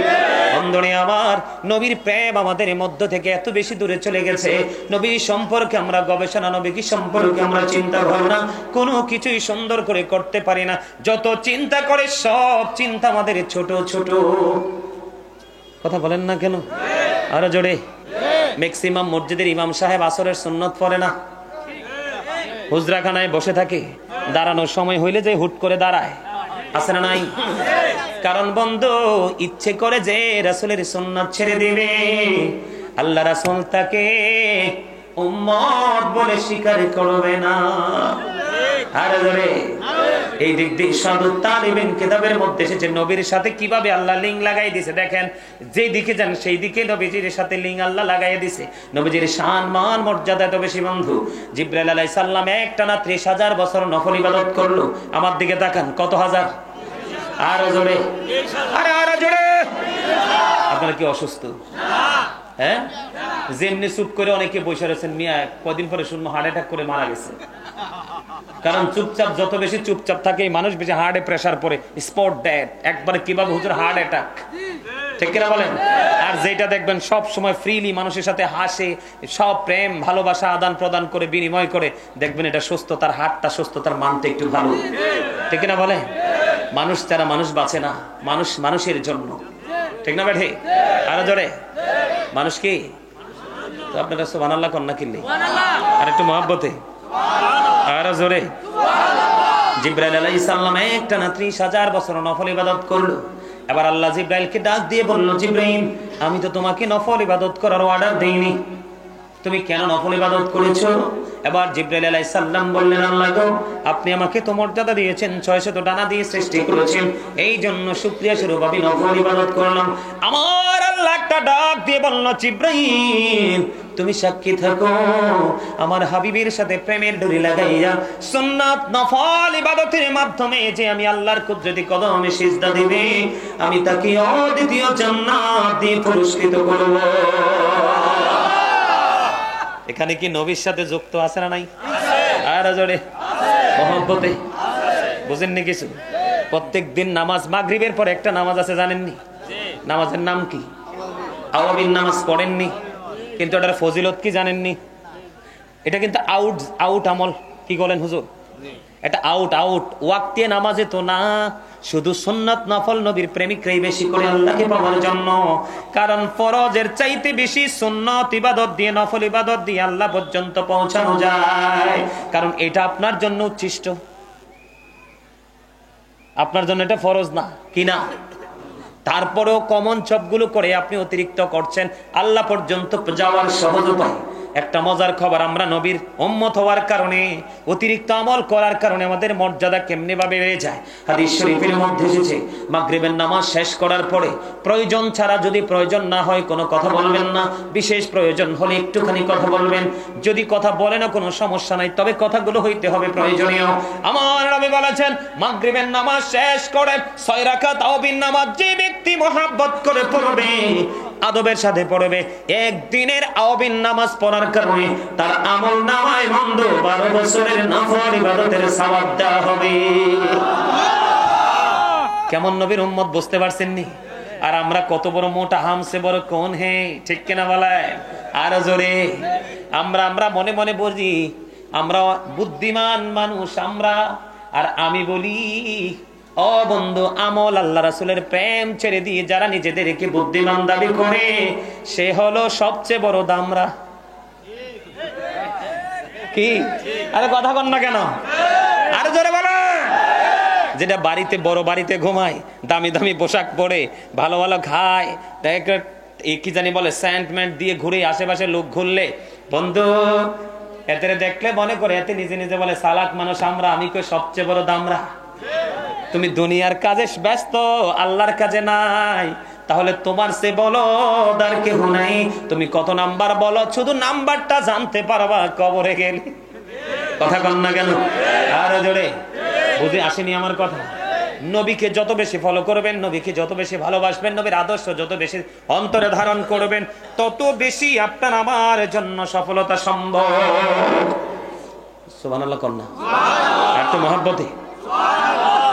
S1: বন্ধুরে আমার, নবীর প্রেম আমাদের মধ্য থেকে এত বেশি দূরে চলে গেছে, নবী সম্পর্কে আমরা গবেষণা, নবী কি সম্পর্কে আমরা চিন্তা ভাবনা কোনো কিছুই সুন্দর করে করতে পারি না। যত চিন্তা করে সব চিন্তা আমাদের ছোট ছোট। কথা বলেন না কেন? আরো জোরে। ম্যাক্সিমাম মসজিদের ইমাম সাহেব আসরের সুন্নত পড়ে না, হুজরাখানায় বসে থাকে, দাঁড়ানোর সময় হইলে যে হুট করে দাঁড়ায়, আছে না নাই? কারণ বন্ধু ইচ্ছে করে যে রাসূলের সুন্নাত ছেড়ে দিবে, আল্লাহ রাসূল তাকে উম্মত বলে স্বীকার করবে না। আর ধরে এই দিক দিয়ে সাদুত তালিবিন কিতাবের মধ্যে এসেছে নবীর সাথে কিভাবে আল্লাহ লিঙ্ক লাগাই দিয়েছে। দেখেন, যেই দিকে যান সেই দিকে নবীজির সাথে লিঙ্ক আল্লাহ লাগাই দিয়েছে। নবীজির শান মান মর্যাদা এত বেশি বন্ধু, জিবরাইল আলাইহিস সালাম একটানা 30,000 বছর নফল ইবাদত করলো। আমার দিকে তাকান, কত হাজার? আর জোরে, আরে আর জোরে। আপনারা কি অসুস্থ? হ্যাঁ, যেমনি চুপ করে অনেকে বসে রয়েছেন, মিয়া কদিন পরে শুনবো হার্ট অ্যাটাক করে মারা গেছে। কারণ চুপচাপ, যত বেশি চুপচাপ থাকে মানুষ বেশি হার্টে প্রেসার পড়ে, স্পট ডেথ। একবারে কিভাবে হুজুর হার্ট অ্যাটাক, ঠিক কিনা বলেন? আর যেটা দেখবেন সব সময় ফ্রিলি মানুষের সাথে হাসে, সব প্রেম ভালোবাসা আদান প্রদান করে বিনিময় করে, দেখবেন এটা সুস্থ, তার হার্টটা সুস্থ, তার মানটা একটু ভালো, ঠিক কিনা বলে? মানুষ ছাড়া মানুষ বাঁচে না, মানুষ মানুষের জন্য, ঠিক না বেঠে? আরো জোরে, মানুষ কি? তো আপনারা সুবহানাল্লাহ কন্যা কিনলে আর একটু মহব্বতে, আরো জোরে। জিবরাইল আলাইহিস সালাম একটানা 30,000 বছর নফল ইবাদত করলো। এবার আল্লাহ জিবরাইলকে ডাক দিয়ে বলল, জিবরাইল, আমি তো তোমাকে নফল ইবাদত করার অর্ডার দেইনি, তুমি কেন নফল ইবাদত করেছো? এবার জিবরাইল আলাইহিস সালাম বললেন, আল্লাহ গো, আপনি আমাকে তো মর্যাদা দিয়েছেন, 600 ডানা দিয়ে সৃষ্টি করেছেন, এই জন্য শুকরিয়া স্বরূপ আমি নফল ইবাদত করলাম। আমার আল্লাহ একটা ডাক দিয়ে বলল, জিবরাইল, তুমি সাক্ষী থাকো, আমার হাবিবের সাথে প্রেমের ডোরি লাগাইয়া সুন্নাত নফল ইবাদতের মাধ্যমে যে আমি আল্লাহর কুদরতি কদমে সিজদা দিবে, আমি তাকে অদ্বিতীয় জান্নাত দিয়ে পুরস্কৃত করব। এখানে কি নবীর সাথে যুক্ত আছে না নাই? আর জোরে মহব্বতে, বুঝেননি কিছু? প্রত্যেক দিন নামাজ, মাগরিবের পর একটা নামাজ আছে, জানেননি? নামাজের নাম কি? আওয়াবিন নামাজ পড়েননি, কিন্তু এটার ফজিলত কি জানেননি? এটা কিন্তু আউট আমল। কি বলেন হুজুর? এটা আউট ওয়াক্তে নামাজে তো না, শুধু সুন্নাত নফল নবীর প্রেমিকরাই বেশি করে আল্লাহকে পাওয়ার জন্য। কারণ ফরজের চাইতে বেশি সুন্নাত ইবাদত দিয়ে, নফল ইবাদত দিয়ে আল্লাহ পর্যন্ত পৌঁছানো যায়। কারণ এটা আপনার জন্য উচ্ছিষ্ট, আপনার জন্য এটা ফরজ না, কি না? তারপরেও কমন সবগুলো করে আপনি অতিরিক্ত করছেন, আল্লাহ পর্যন্ত যাওয়ার সহজ উপায় একটা মজার খবর, আমরা নবীর উম্মত হওয়ার কারণে, অতিরিক্ত আমল করার কারণে আমাদের মর্যাদা কেমনে ভাবে বেড়ে যায়। হাদিস শরীফের মধ্যে এসেছে, মাগরিবের নামাজ শেষ করার পরে প্রয়োজন ছাড়া, যদি প্রয়োজন না হয় কোনো কথা বলবেন না, বিশেষ প্রয়োজন হলে একটুখানি কথা বলবেন। যদি কথা বলে না কোনো সমস্যা নাই, তবে কথাগুলো হইতে হবে প্রয়োজনীয়। আমার নবী বলেছেন, মাগরিবের নামাজ শেষ করে 6 রাকাত তাওবিন নামাজ যে ব্যক্তি মহব্বত করে পড়বে, আদবের সাথে পড়বে, একদিনের আওবিন নামাজ পড়ার কারণে তার আমল নামায় বন্ধ 12 বছরের নফল ইবাদতের সওয়াব দেওয়া হবে। কেমন নবীর উম্মত বুঝতে পারছেন নি? আর আমরা কত বড় মোটা হামসে বড় কোন হে, ঠিক কিনা বলায়? আর জোরে আমরা মনে মনে বুঝি আমরা বুদ্ধিমান মানুষ আমরা, আর আমি বলি ও বন্ধু, আমল আল্লাহ রাসূলের প্রেম ছেড়ে দিয়ে যারা নিজেদেরকে বুদ্ধিমান দাবি করে, সে হলো সবচেয়ে বড় দামরা। কি আরে কথা কন না কেন? আরে জোরে বলো। যেটা বাড়িতে, বড় বাড়িতে ঘুমায়, দামি দামি পোশাক পরে, ভালো ভালো খায়, কি জানি বলে, স্যান্ডম্যান্ট দিয়ে ঘুরে, আশেপাশে লোক ঘুরলে বন্ধু এতে দেখলে মনে করে, এতে নিজে নিজে বলে চালাক মানুষ আমরা, আমি কই সবচেয়ে বড় দামরা। তুমি দুনিয়ার কাজে ব্যস্ত, আল্লাহর কাজে নাই, তাহলে তোমার সে বলো আর কেউ নাই। তুমি কত নাম্বার বলো, শুধু নাম্বারটা জানতে পারবা কবরে গেলে। কথা কন না কেন? আর জোরে বুঝে আসেনি আমার কথা? নবীকে যত বেশি ফলো করবেন, নবীকে যত বেশি ভালোবাসবেন, নবীর আদর্শ যত বেশি অন্তরে ধারণ করবেন, তত বেশি আপনার আমার জন্য সফলতা সম্ভব। সুবহানাল্লাহ কন্যা আর তো মহব্বতে।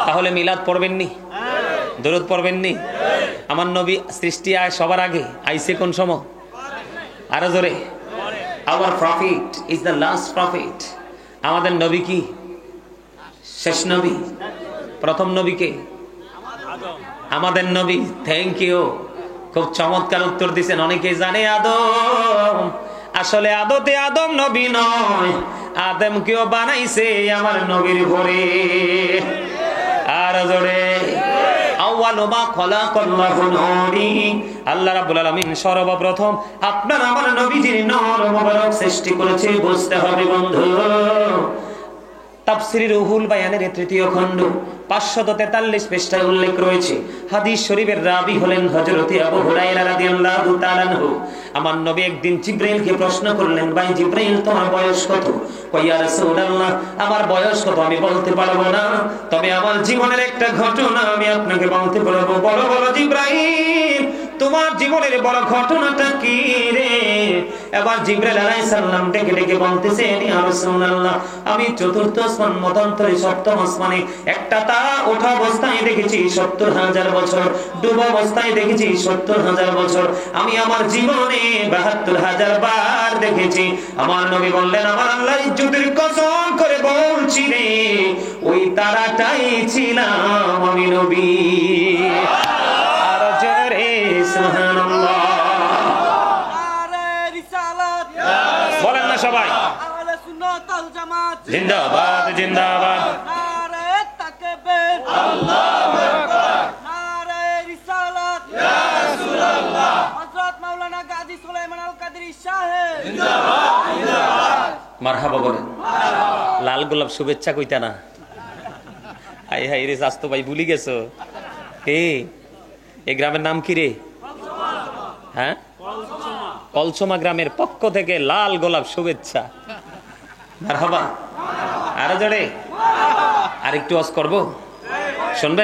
S1: তাহলে মিলাদ পড়বেন নি? দরুদ পড়বেন নি? আমার নবী সৃষ্টি আয় সবার আগে আইছে কোন সময়? আরো জোরে। Our prophet is the last prophet. আমাদের নবী কি শেষ নবী? প্রথম নবী কে? আমাদের নবী। থ্যাংক ইউ, খুব চমৎকার উত্তর দিয়েছেন। অনেকেই জানে আদম, আসলে আদতে আদম নবী নয়, আদম কেউ বানাইছে আমার নবীর ঘরে। আর জোরে আল্লাহ রাব্বুল আলামিন সর্বপ্রথম আপনার আমার নবীজির নূর মুবারক সৃষ্টি করেছে, বুঝতে হবে বন্ধু। তাফসীরে রুহুল বায়ানের 3য় খণ্ড 543 পৃষ্ঠায় উল্লেখ রয়েছে। হাদিস শরীফের রাবী হলেন হযরত আবু হুরায়রা রাদিয়াল্লাহু তাআলা আনহু। আমার নবী একদিন জিবরাইলকে প্রশ্ন করলেন, ভাই জিবরাইল তোমার বয়স কত? কয় ইয়া রাসূলুল্লাহ, আমার বয়স কত আমি বলতে পারবো না, তবে আমার জীবনের একটা ঘটনা আমি আপনাকে বলতে পারবো। বলো বলো জিবরাইল, তোমার জীবনের বড় ঘটনাটা কি রে? এবার জিবরাইল আলাইহিস সালাম ডেকে ডেকে বলতেছেন, ইয়া রাসূলুল্লাহ, আমি চতুর্থ আসমান মতান্তরে 7ম আসমানে একটা তারা ওঠা অবস্থায় দেখেছি 70,000 বছর, ডুবা অবস্থায় দেখেছি 70,000 বছর, আমি আমার জীবনে 72,000 বার দেখেছি। আমার নবী বললেন, আমার আল্লাহর ইজ্জতের কসম করে বলছি রে, ওই তারাটাই ছিলাম আমি নবী। আর জোরে সুবহানাল্লাহ বলেন না সবাই। জিন্দাবাদ জিন্দাবাদ। মারহাবা বলেন। লাল গোলাপ শুভেচ্ছা কইতা না? হাই হাই রে, স্বাস্থ্য ভাই ভুলি গেছো। এই গ্রামের নাম কি রে? হ্যাঁ, কলসমা গ্রামের পক্ষ থেকে লাল গোলাপ শুভেচ্ছা। মারহাবা। আরো জোরে। আরেকটু ওয়াজ করবো, শুনবে?